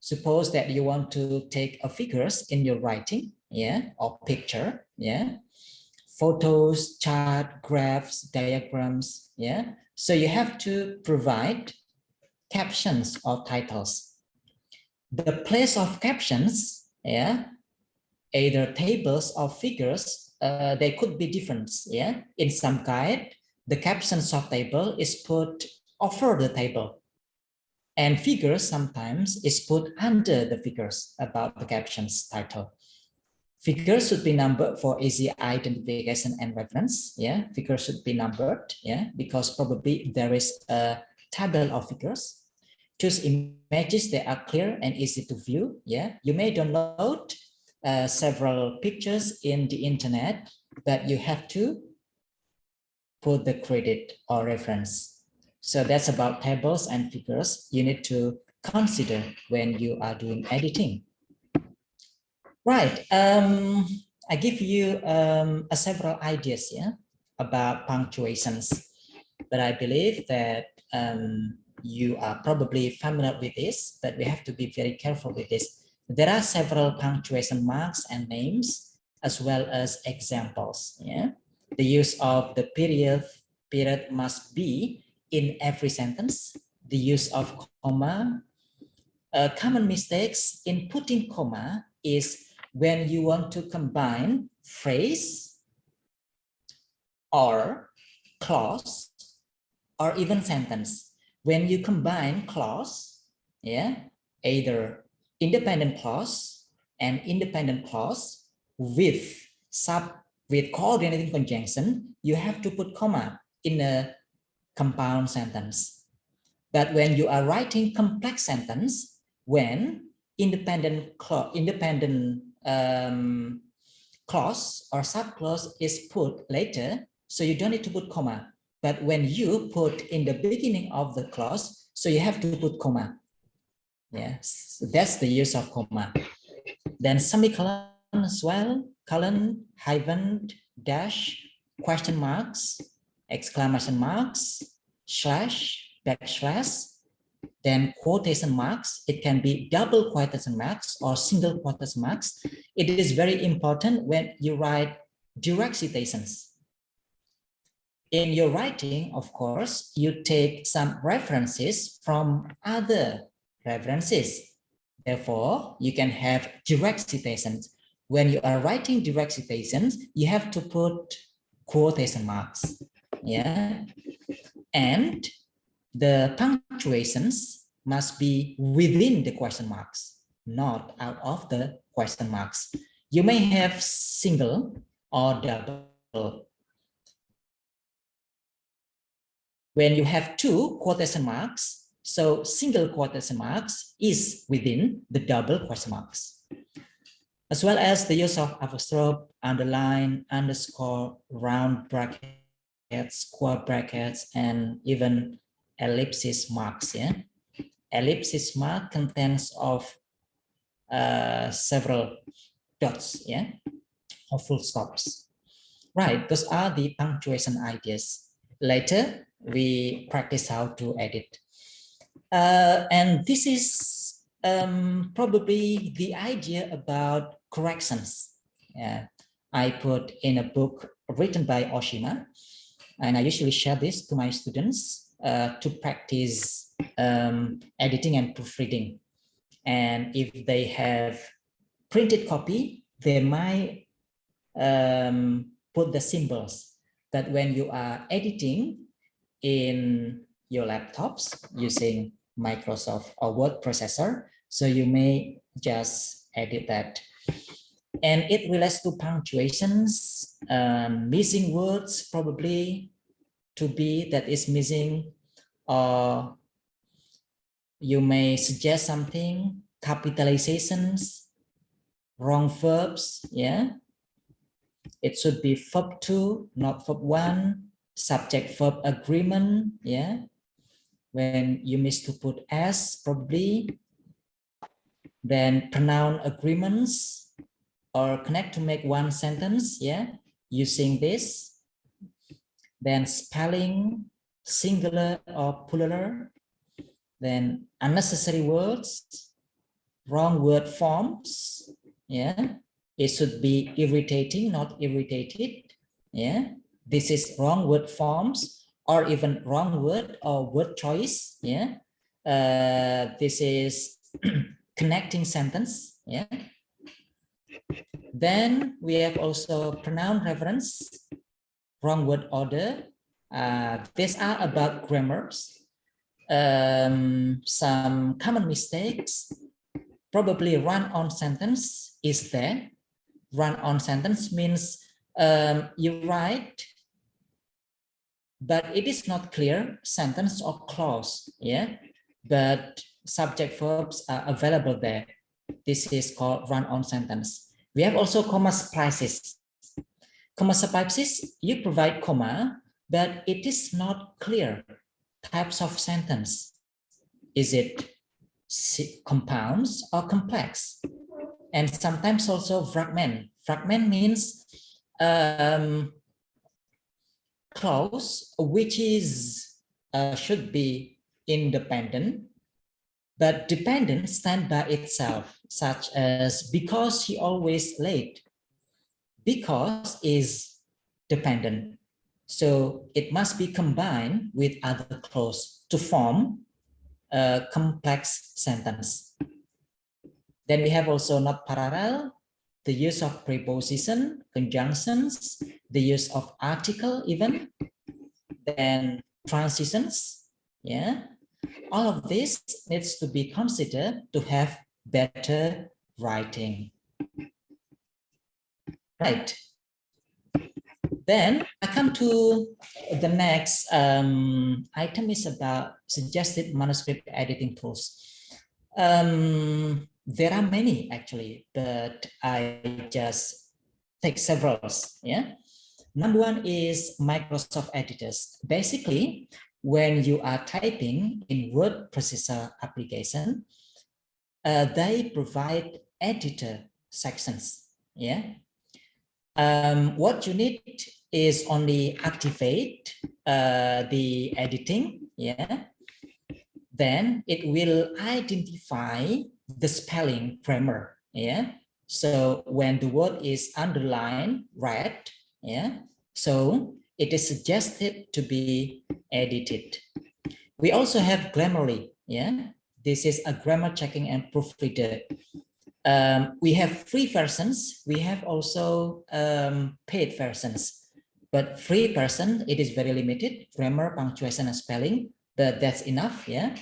suppose that you want to take a figures in your writing, yeah, or picture, yeah, photos, chart, graphs, diagrams, yeah. So you have to provide captions or titles. The place of captions, yeah, either tables or figures, they could be different, yeah. In some guide, the captions of table is put over the table, and figures sometimes is put under the figures about the captions title. Figures should be numbered for easy identification and reference. Yeah, figures should be numbered. Yeah, because probably there is a table of figures. Choose images that are clear and easy to view. Yeah, you may download several pictures in the internet, but you have to put the credit or reference. So that's about tables and figures you need to consider when you are doing editing. Right. I give you several ideas, yeah, about punctuations, but I believe that you are probably familiar with this, but we have to be very careful with this. There are several punctuation marks and names, as well as examples, yeah. The use of the period must be in every sentence. The use of comma. Common mistakes in putting comma is when you want to combine phrase or clause or even sentence. When you combine clause, yeah, either independent clause and independent clause with coordinating conjunction, you have to put comma in a compound sentence. But when you are writing complex sentence, when independent clause or subclause is put later, so you don't need to put comma. But when you put in the beginning of the clause, so you have to put comma. Yes, so that's the use of comma. Then semicolon as well, colon, hyphen, dash, question marks, exclamation marks, slash, backslash, then quotation marks. It can be double quotation marks or single quotation marks. It is very important when you write direct citations. In your writing, of course, you take some references from other references. Therefore, you can have direct citations. When you are writing direct citations, you have to put quotation marks. Yeah. And the punctuations must be within the question marks, not out of the question marks. You may have single or double. When you have two quotation marks, so single quotation marks is within the double question marks, as well as the use of apostrophe, underline, underscore, round brackets, square brackets, and even ellipsis marks. Yeah, ellipsis mark contains of several dots. Yeah, or full stops. Right, those are the punctuation ideas. Later, we practice how to edit. And this is probably the idea about corrections. I put in a book written by Oshima, and I usually share this to my students to practice editing and proofreading. And if they have printed copy, they might put the symbols that when you are editing in your laptops using Microsoft or Word processor, so you may just edit that. And it relates to punctuations, missing words probably to be that is missing, or you may suggest something, capitalizations, wrong verbs, yeah. It should be verb 2, not verb 1, subject verb agreement, yeah. When you miss to put as, probably. Then pronoun agreements, or connect to make one sentence, yeah, using this. Then spelling, singular or plural. Then unnecessary words, wrong word forms, yeah. It should be irritating, not irritated, yeah. This is wrong word forms, or even wrong word or word choice, yeah. This is connecting sentence, yeah. Then we have also pronoun reference, wrong word order. These are about grammars. Some common mistakes, probably run-on sentence is there. Run-on sentence means you write, but it is not clear sentence or clause, yeah. But subject verbs are available there. This is called run-on sentence. We have also comma splices. Comma splices, you provide comma, but it is not clear types of sentence. Is it compounds or complex? And sometimes also fragment. Fragment means clause which is should be independent, but dependent stand by itself, such as because he always late. Because is dependent, so it must be combined with other clause to form a complex sentence. Then we have also not parallel, the use of preposition, conjunctions, the use of article even, then transitions, yeah. All of this needs to be considered to have better writing. Right. Then I come to the next item is about suggested manuscript editing tools. There are many actually, but I just take several. Yeah. Number one is Microsoft editors. Basically, when you are typing in word processor application, they provide editor sections. Yeah. What you need is only activate the editing. Yeah. Then it will identify the spelling grammar. Yeah. So when the word is underlined red, yeah, so it is suggested to be edited. We also have Grammarly. Yeah, this is a grammar checking and proofreader. We have free versions. We have also paid versions. But free version, it is very limited, grammar, punctuation, and spelling. But that's enough. Yeah.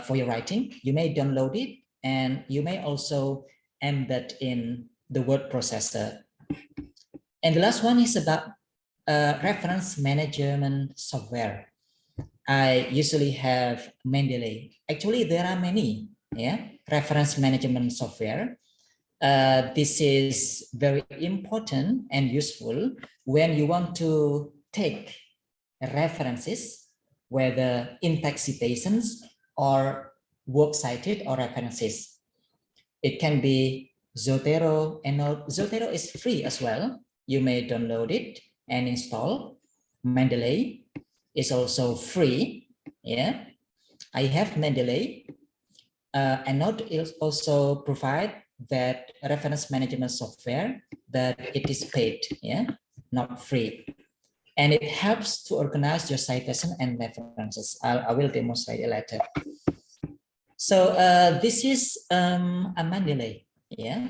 For your writing, you may download it, and you may also embed in the word processor. And the last one is about reference management software. I usually have Mendeley. Actually, there are many, yeah, reference management software. This is very important and useful when you want to take references, whether in-text citations or works cited or references. It can be Zotero, and Zotero is free as well. You may download it and install. Mendeley is also free. Yeah, I have Mendeley. And Node is also provide that reference management software, but it is paid. Yeah, not free. And it helps to organize your citation and references. I will demonstrate it later. So this is a Mendeley. Yeah,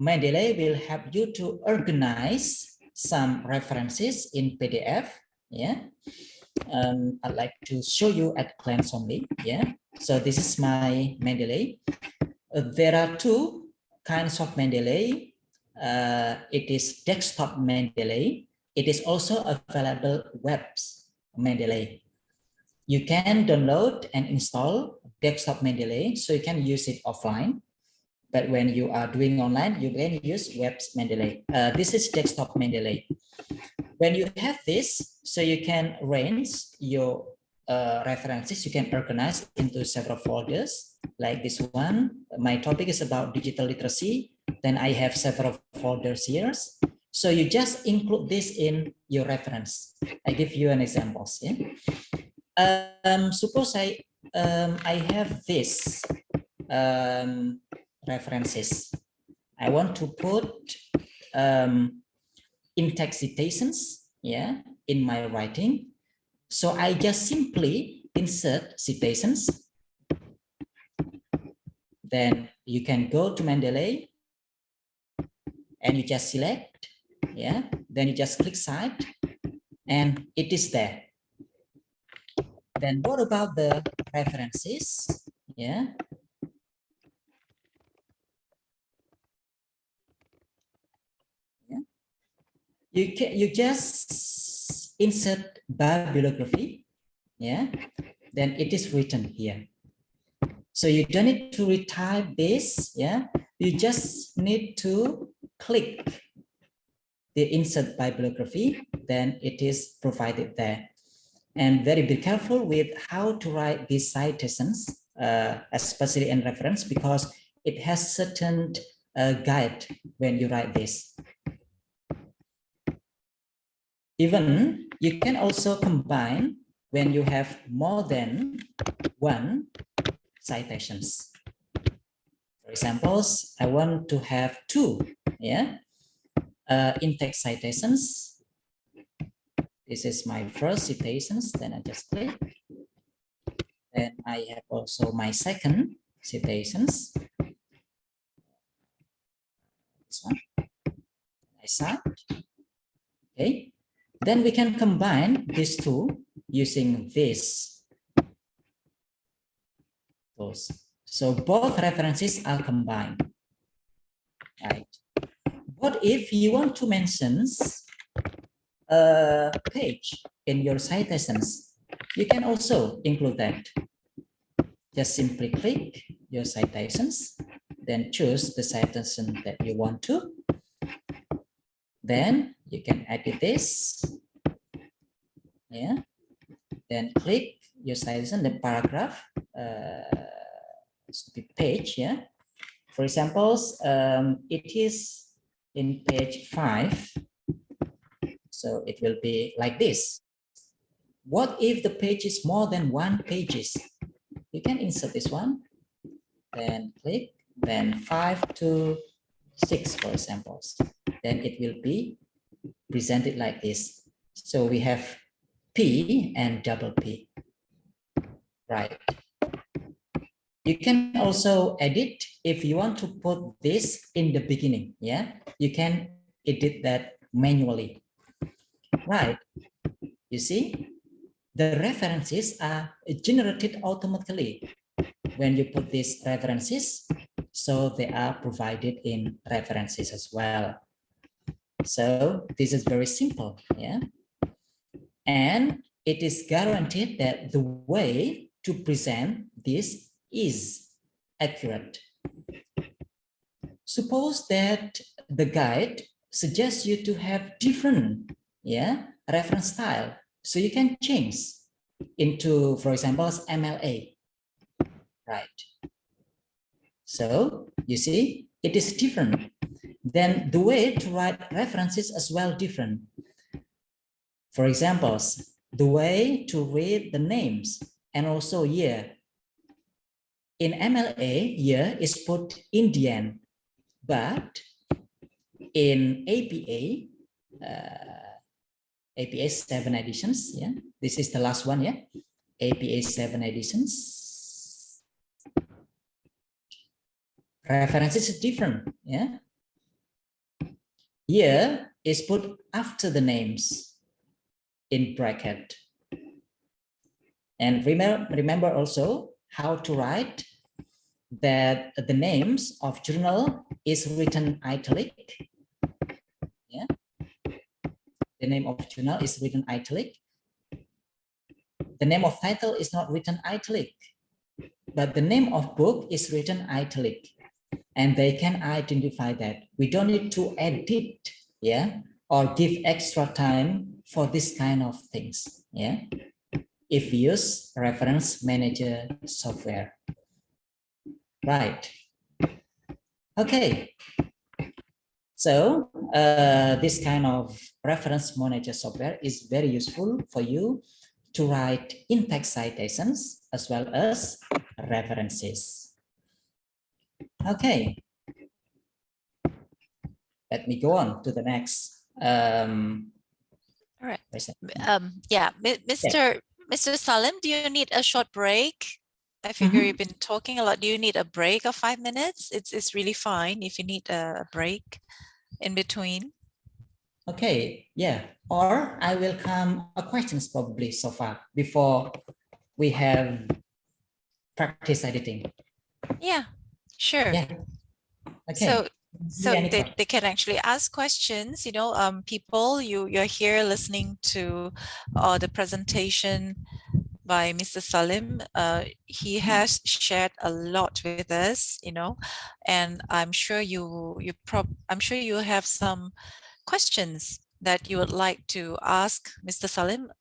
Mendeley will help you to organize some references in PDF. Yeah, I'd like to show you at glance only. Yeah, so this is my Mendeley. There are two kinds of Mendeley. It is desktop Mendeley. It is also available web Mendeley. You can download and install desktop Mendeley, so you can use it offline. But when you are doing online, you can use web Mendeley. This is desktop Mendeley. When you have this, so you can arrange your references, you can organize into several folders like this one. My topic is about digital literacy. Then I have several folders here. So you just include this in your reference. I give you an example. Yeah? Suppose I have this references. I want to put in-text citations, yeah, in my writing. So I just simply insert citations. Then you can go to Mendeley and you just select, yeah, then you just click cite and it is there. Then what about the references? Yeah. You just insert bibliography, yeah, then it is written here. So you don't need to retype this, yeah, you just need to click the insert bibliography, then it is provided there. And be careful with how to write these citations, especially in reference, because it has certain guide when you write this. Even you can also combine when you have more than one citations. For example, I want to have two, yeah, in-text citations. This is my first citations, then I just click. Then I have also my second citations. This one, I start. Okay. Then we can combine these two using this. So both references are combined. Right. What if you want to mention a page in your citations? You can also include that. just simply click your citations, then choose the citation that you want to. Then you can edit this. Yeah. Then click your citation, the paragraph, page. Yeah. For example, it is in page 5. So it will be like this. What if the page is more than 1 pages? You can insert this one, then click, then 5 to 6, for example. Then it will be presented like this. So we have P and double P, right? You can also edit if you want to put this in the beginning, yeah? You can edit that manually, right? You see, the references are generated automatically when you put these references, so they are provided in references as well. So this is very simple, yeah? And it is guaranteed that the way to present this is accurate. Suppose that the guide suggests you to have different, yeah, reference style. So you can change into, for example, MLA, right? So you see, it is different. Then the way to write references as well different. For example, the way to read the names and also year. In MLA, year is put in the end, but in APA 7 editions, yeah, this is the last one, yeah, APA 7 editions, references is different, yeah. Year is put after the names in bracket. And remember also how to write that the names of journal is written italic. Yeah, the name of journal is written italic. The name of title is not written italic, but the name of book is written italic, and they can identify that. We don't need to edit, yeah, or give extra time for this kind of things, yeah, if we use reference manager software. Right. Okay. So this kind of reference manager software is very useful for you to write in-text citations as well as references. Okay. Let me go on to the next. All right. Yeah, Mr. Salim, do you need a short break? I figure you've been talking a lot. Do you need a break of 5 minutes? It's really fine if you need a break in between. Okay, yeah. Or I will come a questions probably so far before we have practice editing. Yeah, sure. Yeah. Okay. So they can actually ask questions, you know, people, you're here listening to the presentation by Mr. Salim. He has shared a lot with us, you know, and I'm sure I'm sure you have some questions that you would like to ask Mr. Salim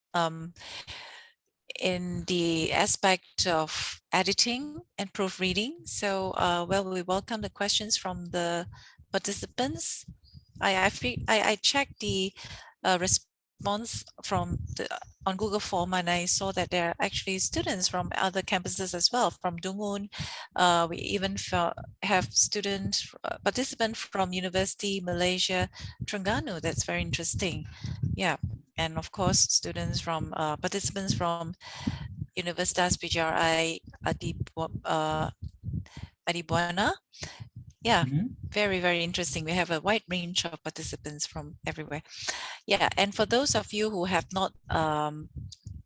in the aspect of editing and proofreading. So, well, we welcome the questions from the participants. I checked the response from on Google Form, and I saw that there are actually students from other campuses as well, from Dungun. We even have students, participants from University Malaysia, Terengganu. That's very interesting. Yeah. And of course, students from participants from Universitas PJRI Adibuana. Yeah, very, very interesting. We have a wide range of participants from everywhere. Yeah, and for those of you who have not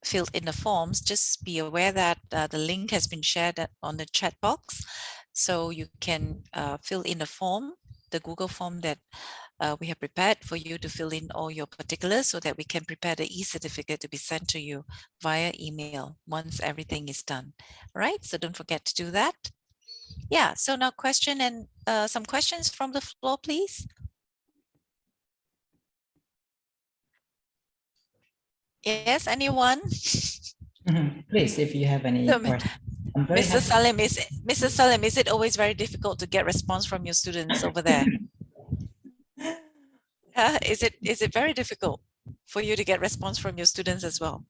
filled in the forms, just be aware that the link has been shared on the chat box. So you can fill in the form, the Google form that we have prepared for you to fill in all your particulars so that we can prepare the e-certificate to be sent to you via email once everything is done. All right, so don't forget to do that. Yeah, so now question and some questions from the floor, please. Yes, anyone? Please, if you have any So, questions, I'm very Mr. happy. Salim, Mr. Salim, is it always very difficult to get response from your students over there? Is it very difficult for you to get response from your students as well?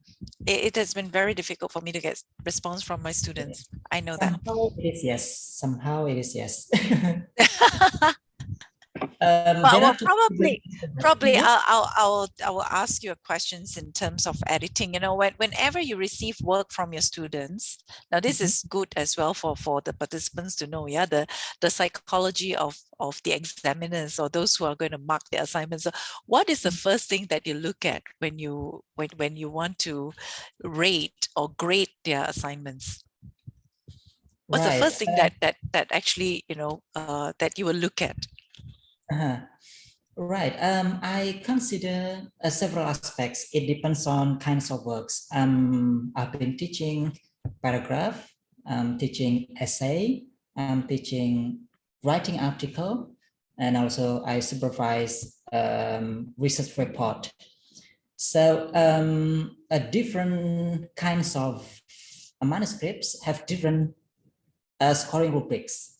It has been very difficult for me to get response from my students. I know that. Somehow it is yes. Somehow it is yes. Well, There probably are I will ask you questions in terms of editing. You know, whenever you receive work from your students, now this is good as well for the participants to know. Yeah, the psychology of the examiners or those who are going to mark the assignments. So what is the first thing that you look at when you want to rate or grade their assignments? What's the right. first thing that actually that you will look at? Right. I consider several aspects. It depends on kinds of works. I've been teaching paragraph, teaching essay, teaching writing article, and also I supervise research report. So different kinds of manuscripts have different scoring rubrics.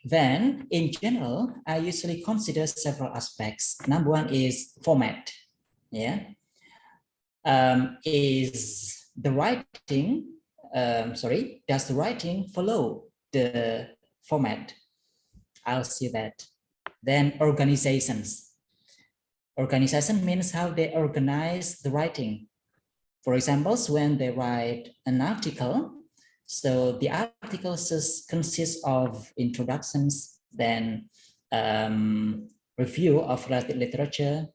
Then, in general, I usually consider several aspects. Number one is format. Yeah, is the writing? Does the writing follow the format? I'll see that. Then organizations. Organization means how they organize the writing. For example, when they write an article, so the article consists of introductions, then review of related literature,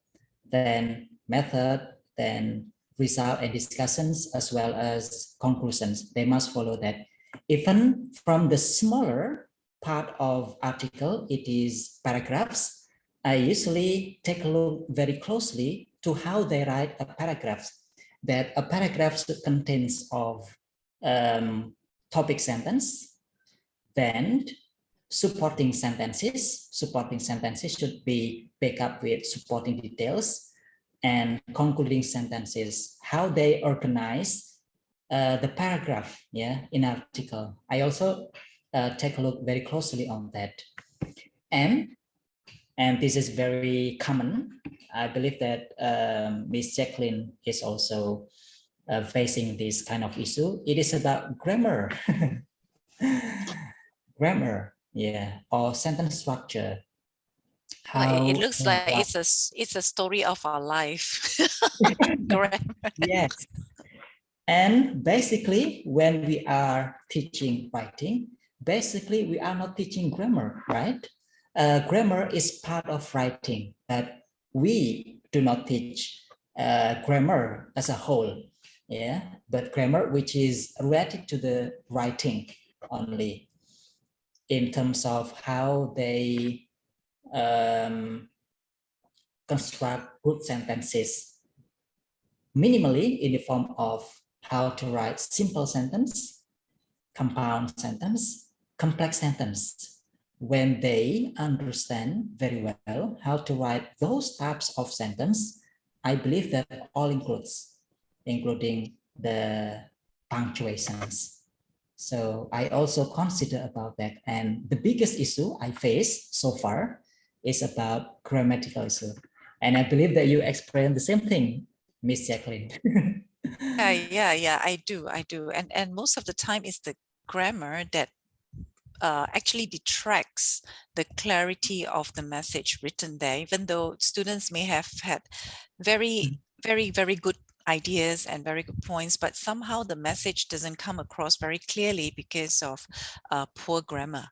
then method, then result and discussions, as well as conclusions. They must follow that. Even from the smaller part of article, it is paragraphs. I usually take a look very closely to how they write a paragraph. That a paragraph contains of topic sentence, then supporting sentences. Supporting sentences should be backed up with supporting details, and concluding sentences, how they organize the paragraph, yeah, in article. I also take a look very closely on that. And this is very common. I believe that Miss Jacqueline is also facing this kind of issue. It is about grammar. Grammar, yeah, or sentence structure. Well, it How looks like it's a story of our life. Grammar. yes. And basically, when we are teaching writing, basically we are not teaching grammar, right? Grammar is part of writing, but we do not teach grammar as a whole, yeah. But grammar, which is related to the writing only, in terms of how they construct good sentences, minimally in the form of how to write simple sentence, compound sentence, complex sentence. When they understand very well how to write those types of sentence, I believe that all includes, including the punctuations. So I also consider about that. And the biggest issue I face so far is about grammatical issue. And I believe that you experience the same thing, Miss Jacqueline. Yeah, I do. And most of the time it's the grammar that actually detracts the clarity of the message written there, even though students may have had very good ideas and very good points, but somehow the message doesn't come across very clearly because of poor grammar.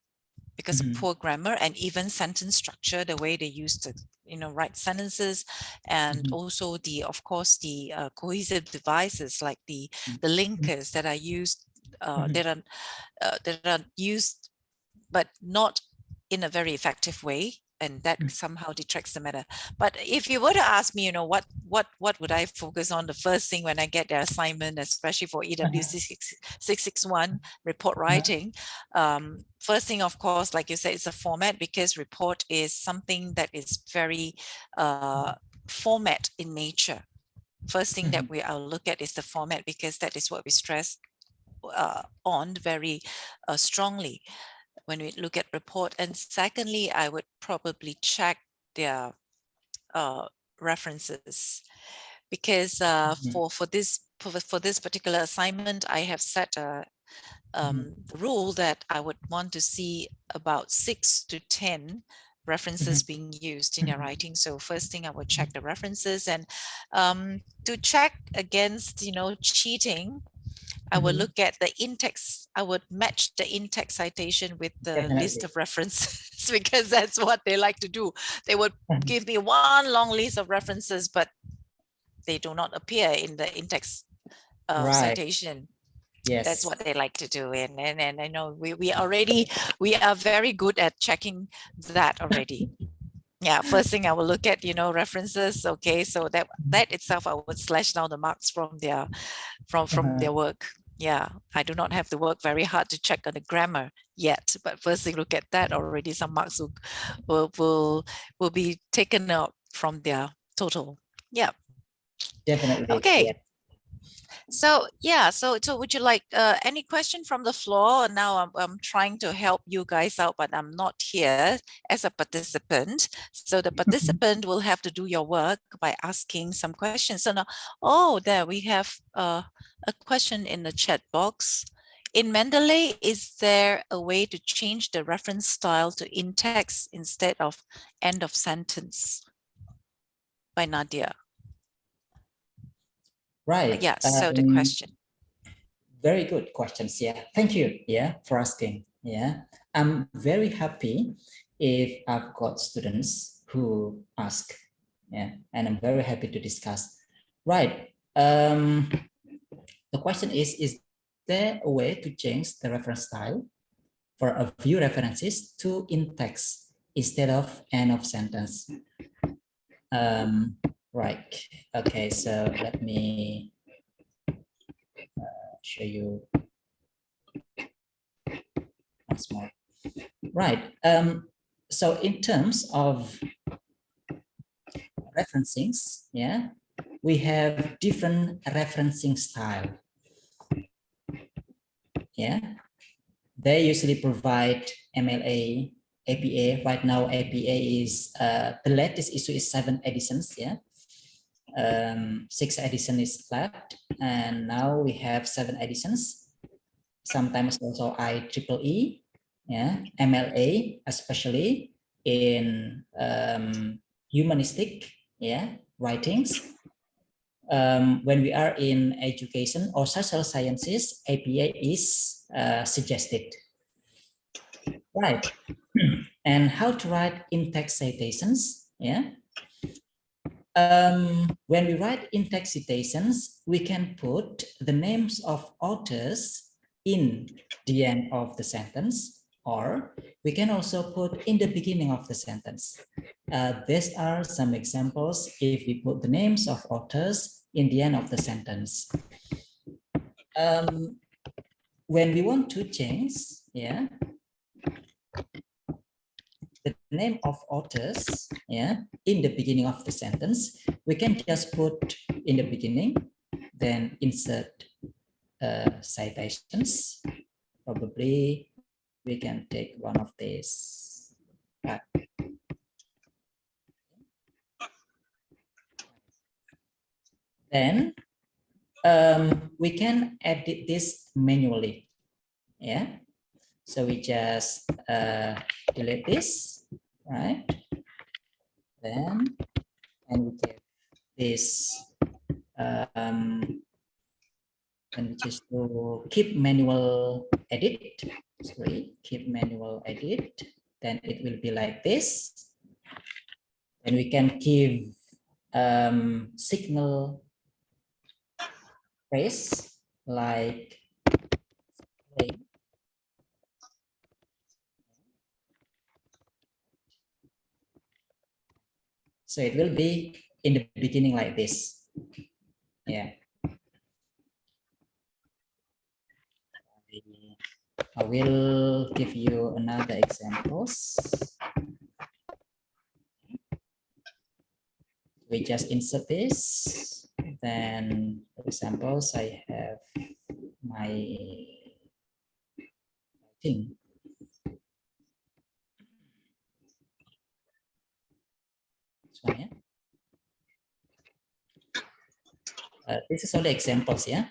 Because of poor grammar and even sentence structure, the way they use to write sentences, and also of course the cohesive devices like the linkers that are used that are used but not in a very effective way. and that somehow detracts the matter. But if you were to ask me, what would I focus on the first thing when I get their assignment, especially for EW 661 report writing, first thing, of course, like you said, it's a format, because report is something that is very format in nature. First thing that I'll look at is the format, because that is what we stress on very strongly when we look at report. And secondly, I would probably check their references, because for this particular assignment, I have set a rule that I would want to see about 6 to 10 references being used in your writing. So first thing, I would check the references, and to check against cheating, I would look at the in-text. I would match the in-text citation with the list of references, because that's what they like to do. They would give me one long list of references, but they do not appear in the in-text citation. Yes, that's what they like to do, and I know we are very good at checking that already. Yeah, first thing I will look at references. Okay, so that itself, I would slash down the marks from their their work. Yeah, I do not have to work very hard to check on the grammar yet, but first thing, look at that already. Some marks will be taken out from their total. Yeah, definitely. Okay. Yeah. So yeah, so would you like any question from the floor? Now I'm trying to help you guys out, but I'm not here as a participant. So the participant will have to do your work by asking some questions. So now, there we have a question in the chat box. In Mendeley, is there a way to change the reference style to in-text instead of end of sentence? By Nadia. Right. Yeah, so the question. Very good questions. Yeah. Thank you. Yeah, for asking. Yeah. I'm very happy if I've got students who ask. Yeah. And I'm very happy to discuss. Right. The question is there a way to change the reference style for a few references to in-text instead of end of sentence? Right. Okay. So let me show you once more. Right. So in terms of referencings, yeah, we have different referencing style. Yeah, they usually provide MLA, APA. Right now, APA is the latest issue is 7 editions. Yeah, 6 edition is left, and now we have 7 editions. Sometimes also IEEE. Yeah, MLA, especially in humanistic writings. When we are in education or social sciences, APA is suggested. Right. And how to write in-text citations? Yeah. When we write in-text citations, we can put the names of authors in the end of the sentence, or we can also put in the beginning of the sentence. These are some examples if we put the names of authors in the end of the sentence. When we want to change, the name of authors, in the beginning of the sentence, we can just put in the beginning, then insert citations. Probably we can take one of these. Right. Then we can edit this manually. Yeah. So we just delete this, right? Then, and we get this, and we just to keep manual edit. Sorry, keep manual edit. Then it will be like this. And we can give signal phrase like So it will be in the beginning like this. Yeah. I will give you another examples. We just insert this. Then, for examples, I have my thing. This one, yeah. This is only examples, yeah.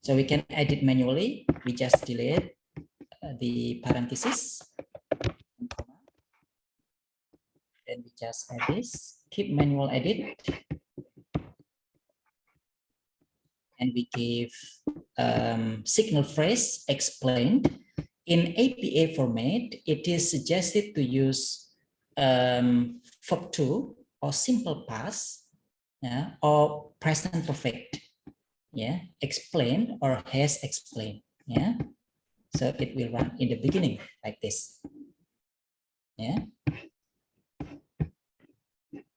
So we can edit manually. We just delete the parentheses. Then we just add this, keep manual edit. And we give signal phrase explained. In APA format, it is suggested to use verb to or simple past, yeah, or present perfect. Yeah, explained or has explained. Yeah, so it will run in the beginning like this. Yeah.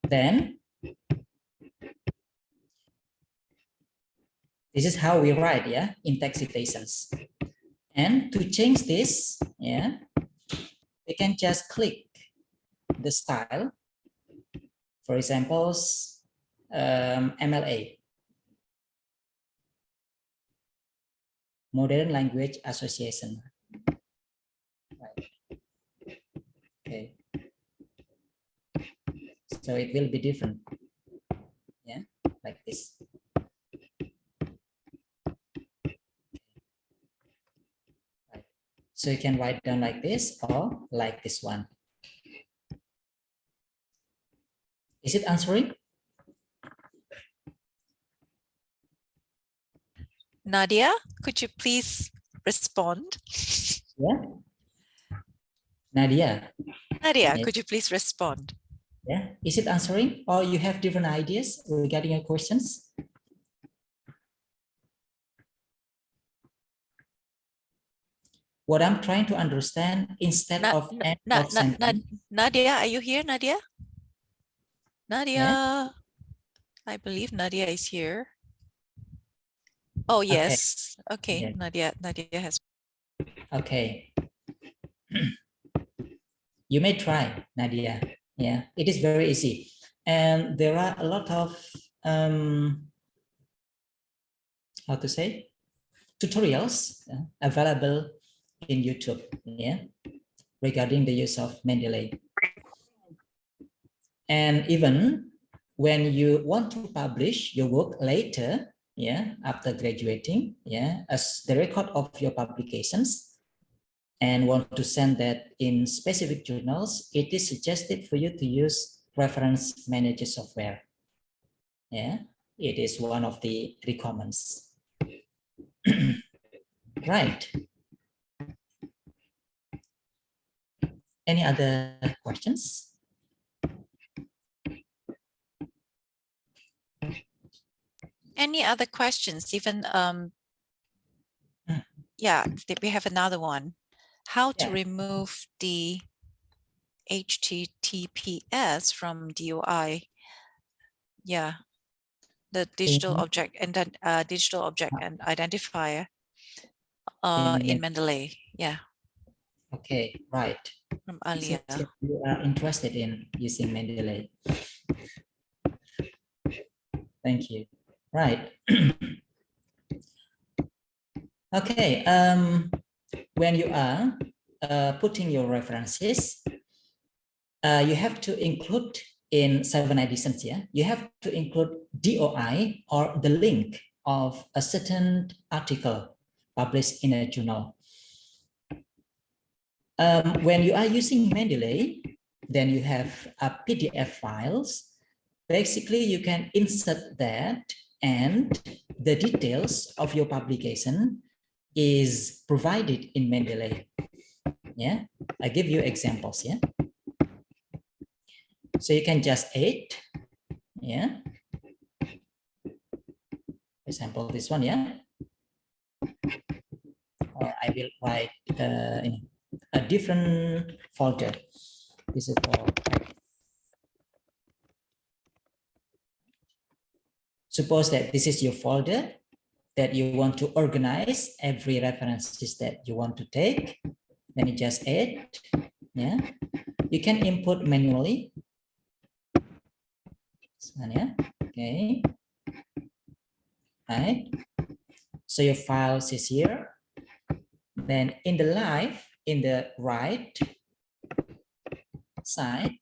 Then this is how we write, yeah, in text citations. And to change this, yeah, we can just click the style. For example, MLA, Modern Language Association. Right. Okay. So it will be different. Yeah, like this. Right. So you can write down like this or like this one. Is it answering? Nadia, could you please respond? Yeah. Nadia. Nadia, Yeah. could you please respond? Yeah. Is it answering or you have different ideas regarding your questions? What I'm trying to understand instead of end of sentence. Nadia, are you here, Nadia? Nadia, Yeah. I believe Nadia is here. Oh, yes. Okay, Yeah. Nadia has. Okay. You may try, Nadia. Yeah, it is very easy. And there are a lot of, how to say, tutorials available in YouTube, yeah, regarding the use of Mendeley. And even when you want to publish your work later, yeah, after graduating, yeah, as the record of your publications, and want to send that in specific journals, it is suggested for you to use reference manager software. Yeah, it is one of the recommends. Right. Any other questions? Any other questions? Even yeah, we have another one. How to remove the HTTPS from DOI? Yeah, the digital object and then digital object and identifier in Mendeley. Yeah. Okay, right. From earlier. Seems you are interested in using Mendeley. Thank you. Right. Okay. When you are putting your references, you have to include in 7 editions, yeah, you have to include DOI or the link of a certain article published in a journal. When you are using Mendeley, then you have PDF files. Basically, you can insert that and the details of your publication is provided in Mendeley. Yeah, I give you examples, yeah. So you can just add, yeah. For example, this one, yeah. Or I will write a different folder. This is for suppose that this is your folder that you want to organize every references that you want to take. Then you just add. Yeah, you can input manually. Yeah. Okay. Right. So your files is here. Then in the right side,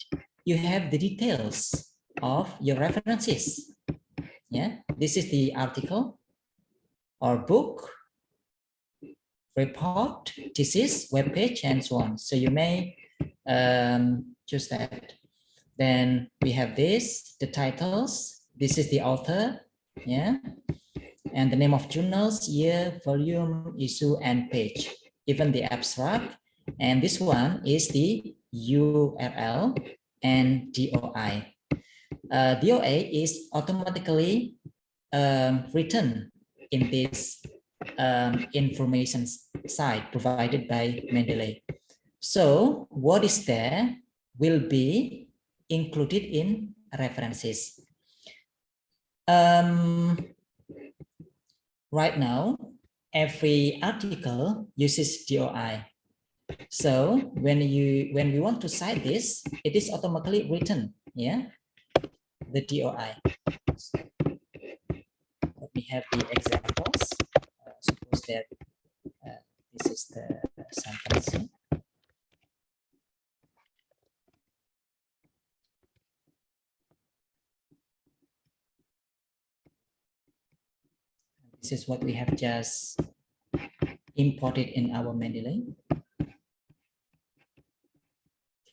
you have the details of your references. Yeah, this is the article or book, report, thesis, web page, and so on. So you may choose that. Then we have this, the titles. This is the author. Yeah. And the name of journals, year, volume, issue, and page, even the abstract. And this one is the URL and DOI. DOA is automatically written in this information site provided by Mendeley. So what is there will be included in references. Right now, every article uses DOI. So when we want to cite this, it is automatically written, yeah, the DOI. Let me have the examples. Suppose that this is the sentence. This is what we have just imported in our Mendeley.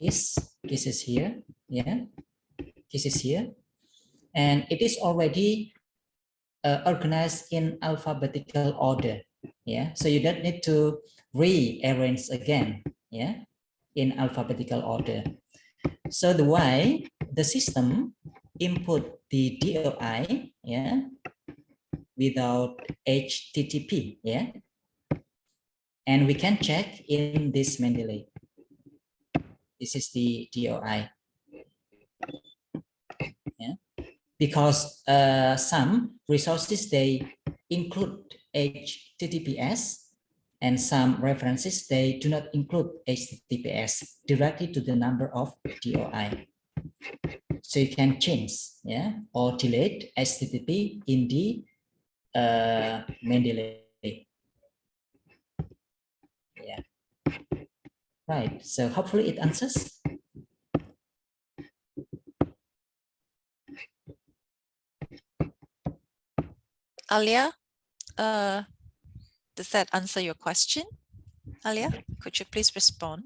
This is here, yeah. This is here, and it is already organized in alphabetical order, yeah. So you don't need to rearrange again, yeah, in alphabetical order. So the way the system input the DOI, yeah, without HTTP, yeah, and we can check in this Mendeley. This is the DOI, yeah, because some resources they include HTTPS, and some references they do not include HTTPS directly to the number of DOI. So you can change, yeah, or delete HTTP in the Mendeley. Yeah, right. So hopefully it answers. Alia, does that answer your question? Alia, could you please respond?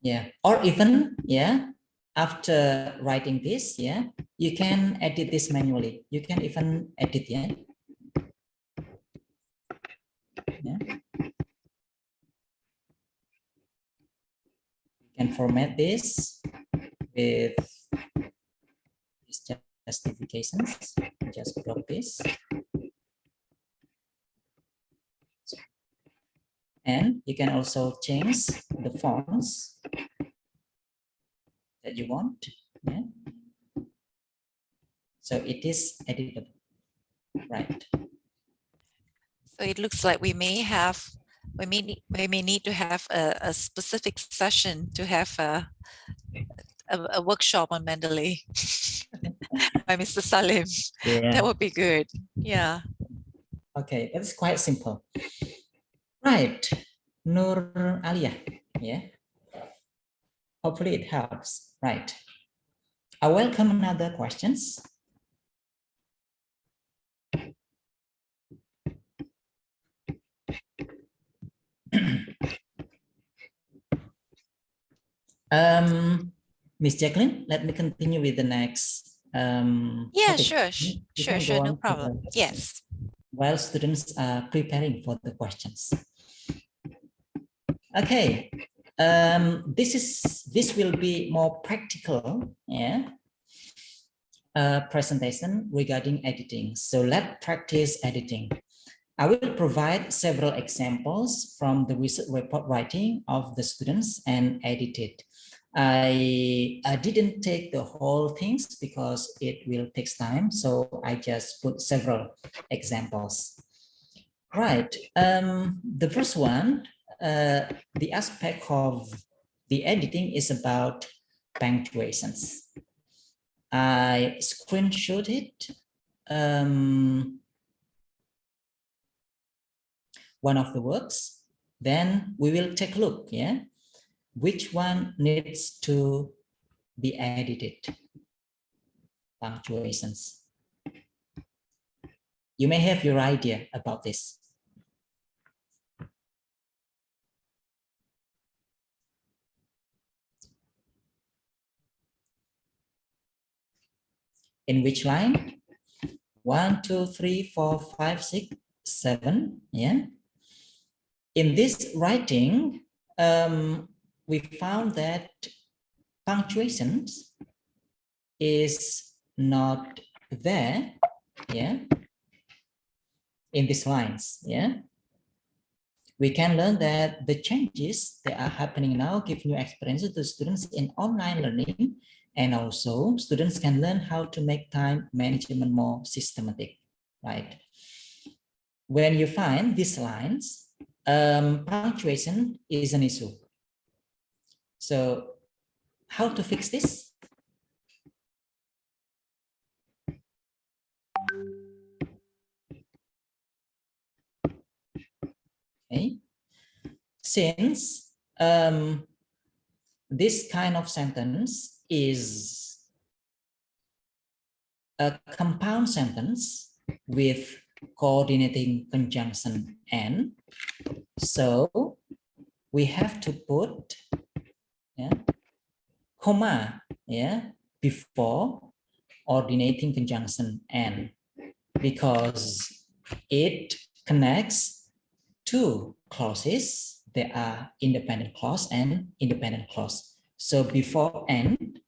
Yeah, or even, yeah, after writing this, yeah, you can edit this manually. You can even edit, yeah. Yeah. You can format this with these justifications. Just block this. And you can also change the fonts that you want. Yeah. So it is editable, right? So it looks like we may need to have a specific session to have a workshop on Mendeley by Mr. Salim. Yeah. That would be good. Yeah. Okay, that's quite simple. Right, Nur Alia, yeah. Hopefully it helps, right. I welcome another questions. Miss Jacqueline, let me continue with the next Yeah, topic. sure, no problem. Yes. While students are preparing for the questions. Okay, this will be more practical, yeah, presentation regarding editing. So let's practice editing. I will provide several examples from the research report writing of the students and edit it. I didn't take the whole things because it will take time, so I just put several examples. Right, the first one, the aspect of the editing is about punctuations. I screenshot it. One of the words, then we will take a look, yeah, which one needs to be edited. Punctuations. You may have your idea about this. In which line? 1, 2, 3, 4, 5, 6, 7, yeah. In this writing, we found that punctuations is not there, yeah, in these lines, yeah. We can learn that the changes that are happening now give new experiences to students in online learning, and also students can learn how to make time management more systematic, right? When you find these lines, punctuation is an issue. So how to fix this? Okay. Since this kind of sentence is a compound sentence with coordinating conjunction and, so we have to put, yeah, comma, yeah, before ordinating conjunction and, because it connects two clauses. There are independent clause and independent clause. So before and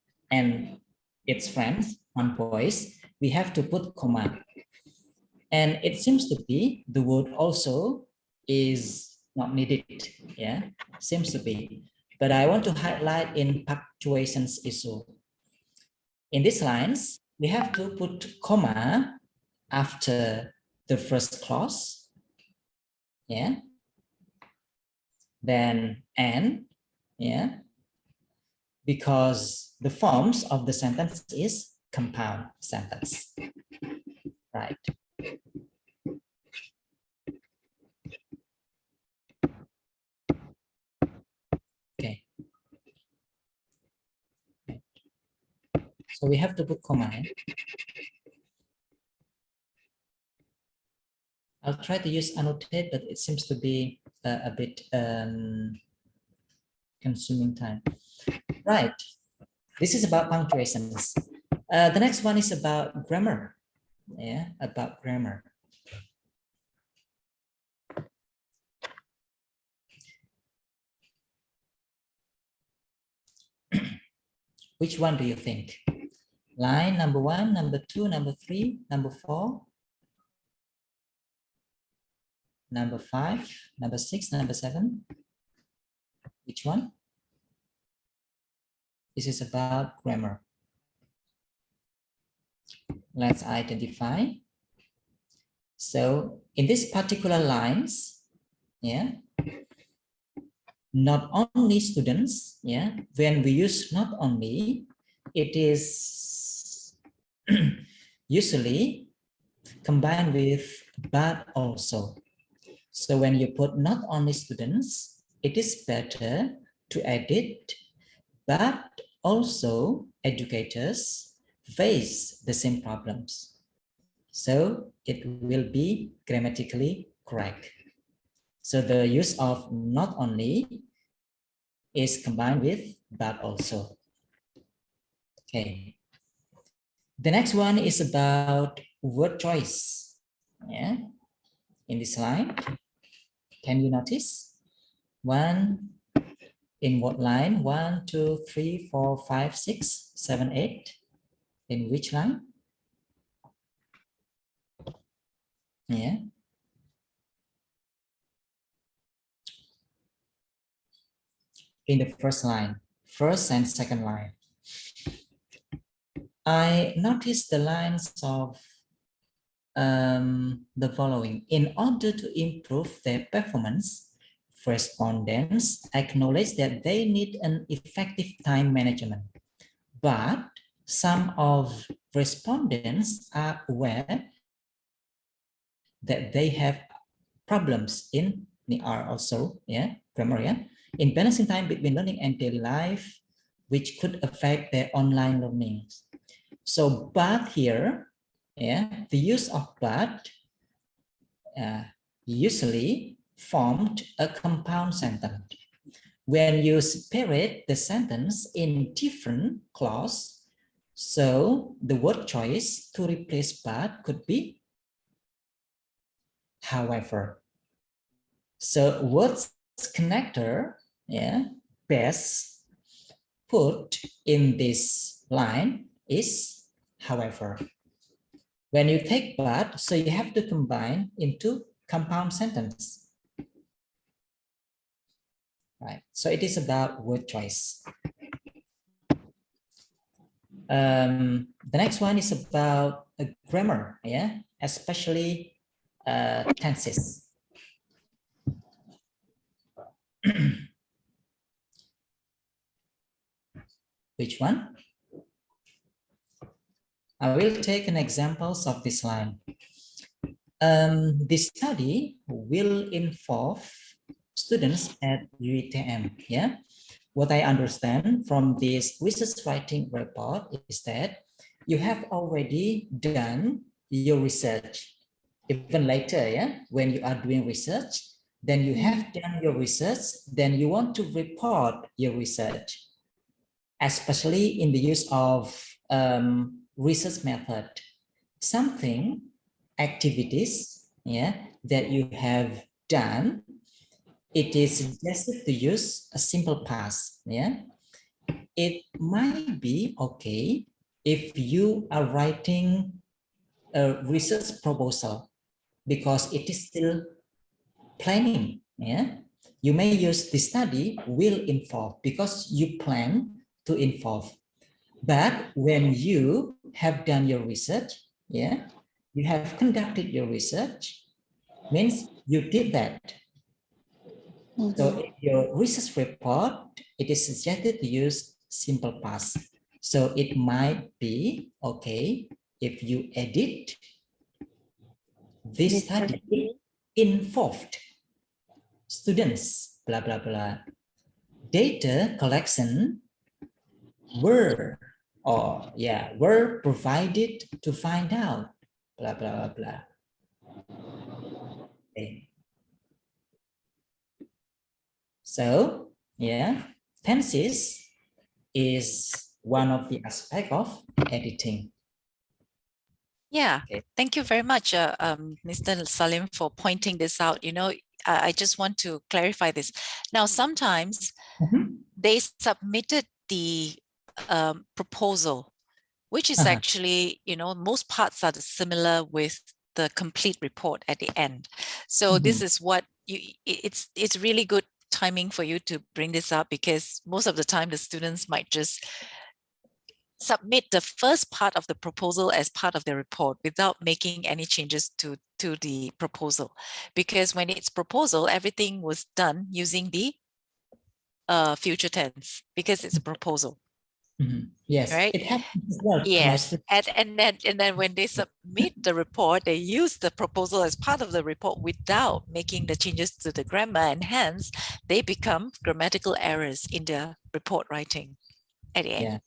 its friends, one voice, we have to put comma. And it seems to be the word also is not needed. Yeah, seems to be. But I want to highlight in punctuations issue. In these lines, we have to put comma after the first clause. Yeah. Then and, yeah, because the forms of the sentence is compound sentence, right? Okay. So we have to put comma. I'll try to use annotate, but it seems to be a bit consuming time. Right. This is about punctuations. The next one is about grammar. Yeah, about grammar. Which one do you think? Line number 1, number 2, number 3, number 4, number 5, number 6, number 7. Which one? This is about grammar. Let's identify. So in this particular lines, yeah, not only students, yeah, when we use not only, it is usually combined with but also. So when you put not only students, it is better to edit but also educators face the same problems. So it will be grammatically correct. So the use of not only is combined with but also. Okay. The next one is about word choice. Yeah. In this line, can you notice? One, in what line? 1, 2, 3, 4, 5, 6, 7, 8. In which line? Yeah. in the first line, first and second line. I noticed the lines of the following. In order to improve their performance, respondents acknowledge that they need an effective time management. But some of respondents are aware that they have problems in the are also, grammar, in balancing time between learning and daily life, which could affect their online learning. So, but here, the use of but usually formed a compound sentence. When you separate the sentence in different clause, so the word choice to replace but could be however. So words connector, best put in this line is however. When you take but, so you have to combine into compound sentence. Right. So it is about word choice. The next one is about grammar, especially tenses. Which one? I will take an examples of this line. This study will involve students at UITM. What I understand from this research writing report is that you have already done your research. Even later, when you are doing research, then you have done your research, then you want to report your research, especially in the use of research method. Something, activities, that you have done, it is suggested to use a simple past. It might be okay if you are writing a research proposal because it is still planning. You may use the study will involve because you plan to involve. But when you have done your research, you have conducted your research, means you did that. So in your research report, it is suggested to use simple past. So it might be okay if you edit this study involved students, blah, blah, blah. Data collection were provided to find out, blah, blah, blah. Okay. So, tenses is one of the aspects of editing. Yeah, thank you very much, Mr. Salim, for pointing this out. I just want to clarify this. Now, sometimes they submitted the proposal, which is actually, most parts are similar with the complete report at the end. So this is what it's really good timing for you to bring this up, because most of the time the students might just submit the first part of the proposal as part of the report without making any changes to the proposal. Because when it's proposal, everything was done using the future tense because it's a proposal. Yes, right. It happens as well. Yes, and then when they submit the report, they use the proposal as part of the report without making the changes to the grammar, and hence they become grammatical errors in the report writing at the end.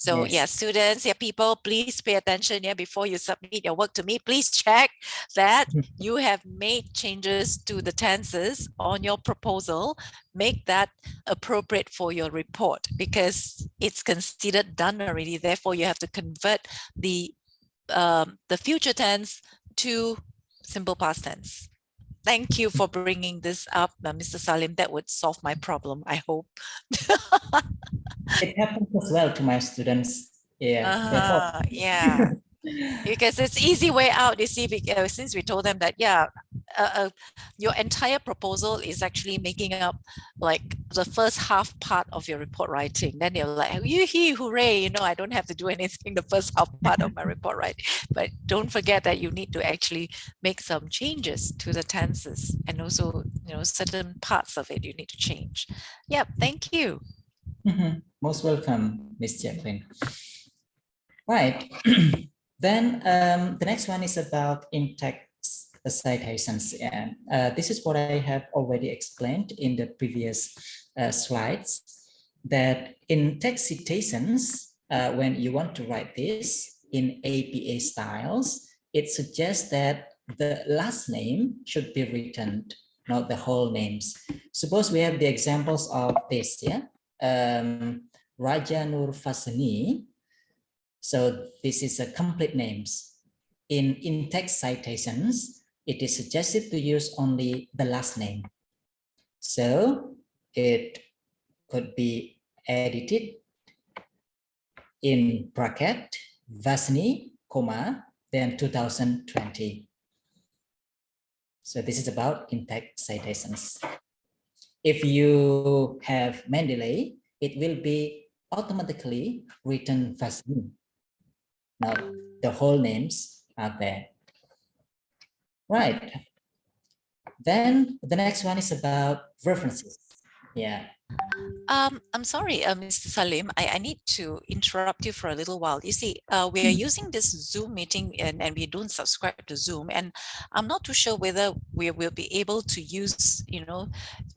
So students, people, please pay attention before you submit your work to me. Please check that you have made changes to the tenses on your proposal. Make that appropriate for your report because it's considered done already. Therefore, you have to convert the future tense to simple past tense. Thank you for bringing this up, Mr. Salim. That would solve my problem, I hope. It happens as well to my students. Because it's easy way out, you see, because since we told them that, your entire proposal is actually making up like the first half part of your report writing. Then you're like, yoo-hee, hooray, you know, I don't have to do anything the first half part of my report writing. But don't forget that you need to actually make some changes to the tenses, and also, you know, certain parts of it you need to change. Yeah, thank you. Most welcome, Miss Jacqueline. Right. Then the next one is about in-text citations. And this is what I have already explained in the previous slides, that in-text citations, when you want to write this in APA styles, it suggests that the last name should be written, not the whole names. Suppose we have the examples of this, yeah? Raja Nur Fasani. So this is a complete names. In in-text citations, it is suggested to use only the last name. So it could be edited in bracket, Vasni, comma, then 2020. So this is about in-text citations. If you have Mendeley, it will be automatically written Vasni. Now, the whole names are there. Right. Then the next one is about references. Yeah. I'm sorry, Mr. Salim, I need to interrupt you for a little while. You see, we are using this Zoom meeting and we don't subscribe to Zoom, and I'm not too sure whether we will be able to use, you know,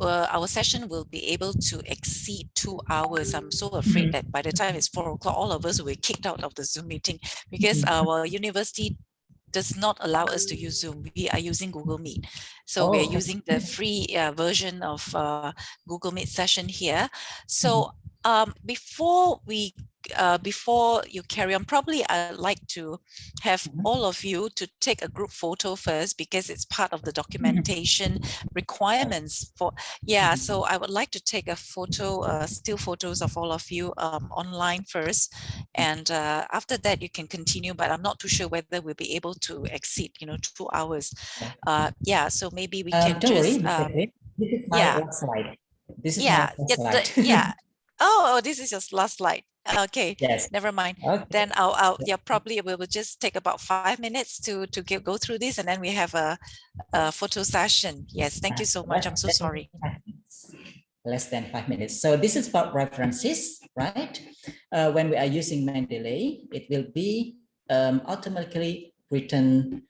our session will be able to exceed 2 hours. I'm so afraid that by the time it's 4 o'clock, all of us will be kicked out of the Zoom meeting, because our university does not allow us to use Zoom. We are using Google Meet. So we are using the free version of Google Meet session here. So before you carry on, probably I'd like to have all of you to take a group photo first, because it's part of the documentation requirements for, yeah, so I would like to take a photo, still photos of all of you online first, and after that you can continue, but I'm not too sure whether we'll be able to exceed, you know, 2 hours. Yeah, so maybe we can don't just worry, this is my last slide. This is my last slide. yeah. Oh, this is your last slide. Okay, yes. Never mind. Okay. Then yeah, probably we will just take about 5 minutes to go through this, and then we have a photo session. Yes, thank you so much. I'm so sorry. Less than 5 minutes. So this is about references, right? When we are using Mendeley, it will be automatically written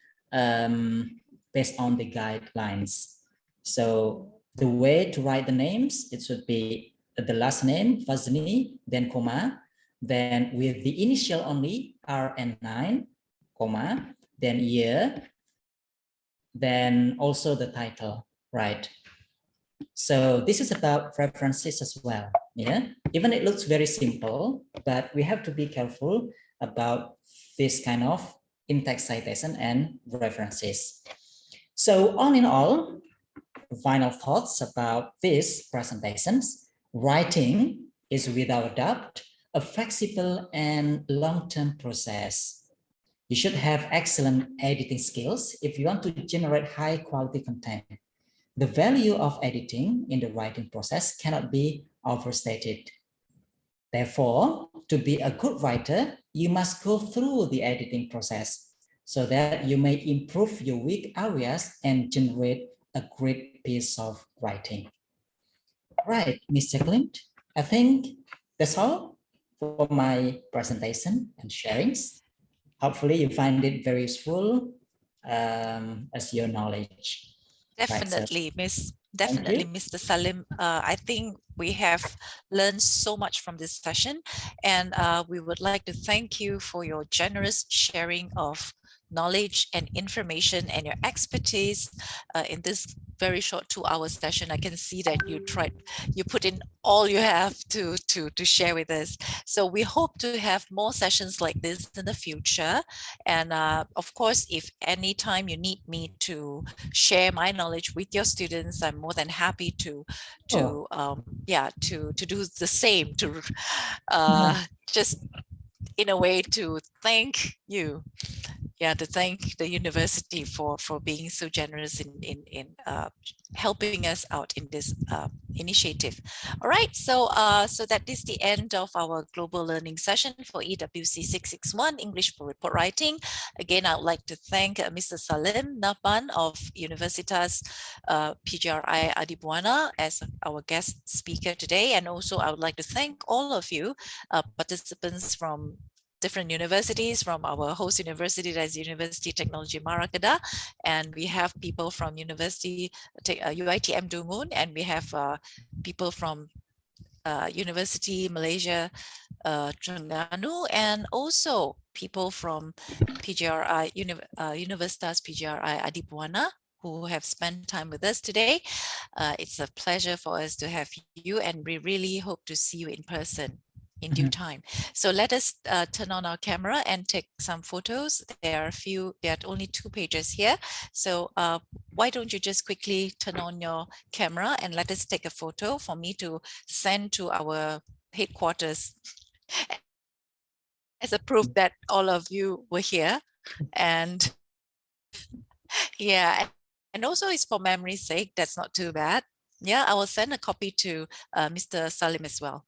based on the guidelines. So the way to write the names, it should be the last name, Fazni, then comma, then with the initial only, RN9, comma, then year, then also the title, right? So this is about references as well, yeah? Even it looks very simple, but we have to be careful about this kind of in-text citation and references. So all in all, final thoughts about these presentations. Writing is without doubt a flexible and long-term process. You should have excellent editing skills if you want to generate high quality content. The value of editing in the writing process cannot be overstated. Therefore, to be a good writer, you must go through the editing process so that you may improve your weak areas and generate a great piece of writing. Right, Ms. Jacqueline, I think that's all for my presentation and sharings. Hopefully you find it very useful as your knowledge. Definitely, Definitely, Mr. Salim. I think we have learned so much from this session, and we would like to thank you for your generous sharing of knowledge and information and your expertise in this very short 2-hour session. I can see that you put in all you have to share with us. So we hope to have more sessions like this in the future. And of course, if any time you need me to share my knowledge with your students, I'm more than happy to do the same, to just in a way to thank you. to thank the university for being so generous in helping us out in this initiative. All right, so so that is the end of our global learning session for EWC 661 English for Report Writing. Again, I would like to thank Mr. Salim Nabhan of Universitas PGRI Adibuana as our guest speaker today, and also I would like to thank all of you participants from different universities, from our host university, that is University Technology Marakada, and we have people from University UITM Dungun, and we have people from University Malaysia Terengganu, and also people from PGRI Universitas PGRI Adibuana who have spent time with us today. It's a pleasure for us to have you, and we really hope to see you in person in due time. So let us turn on our camera and take some photos. There are only 2 pages here. So why don't you just quickly turn on your camera and let us take a photo for me to send to our headquarters as a proof that all of you were here. And yeah, and also it's for memory's sake, that's not too bad. Yeah, I will send a copy to Mr. Salim as well.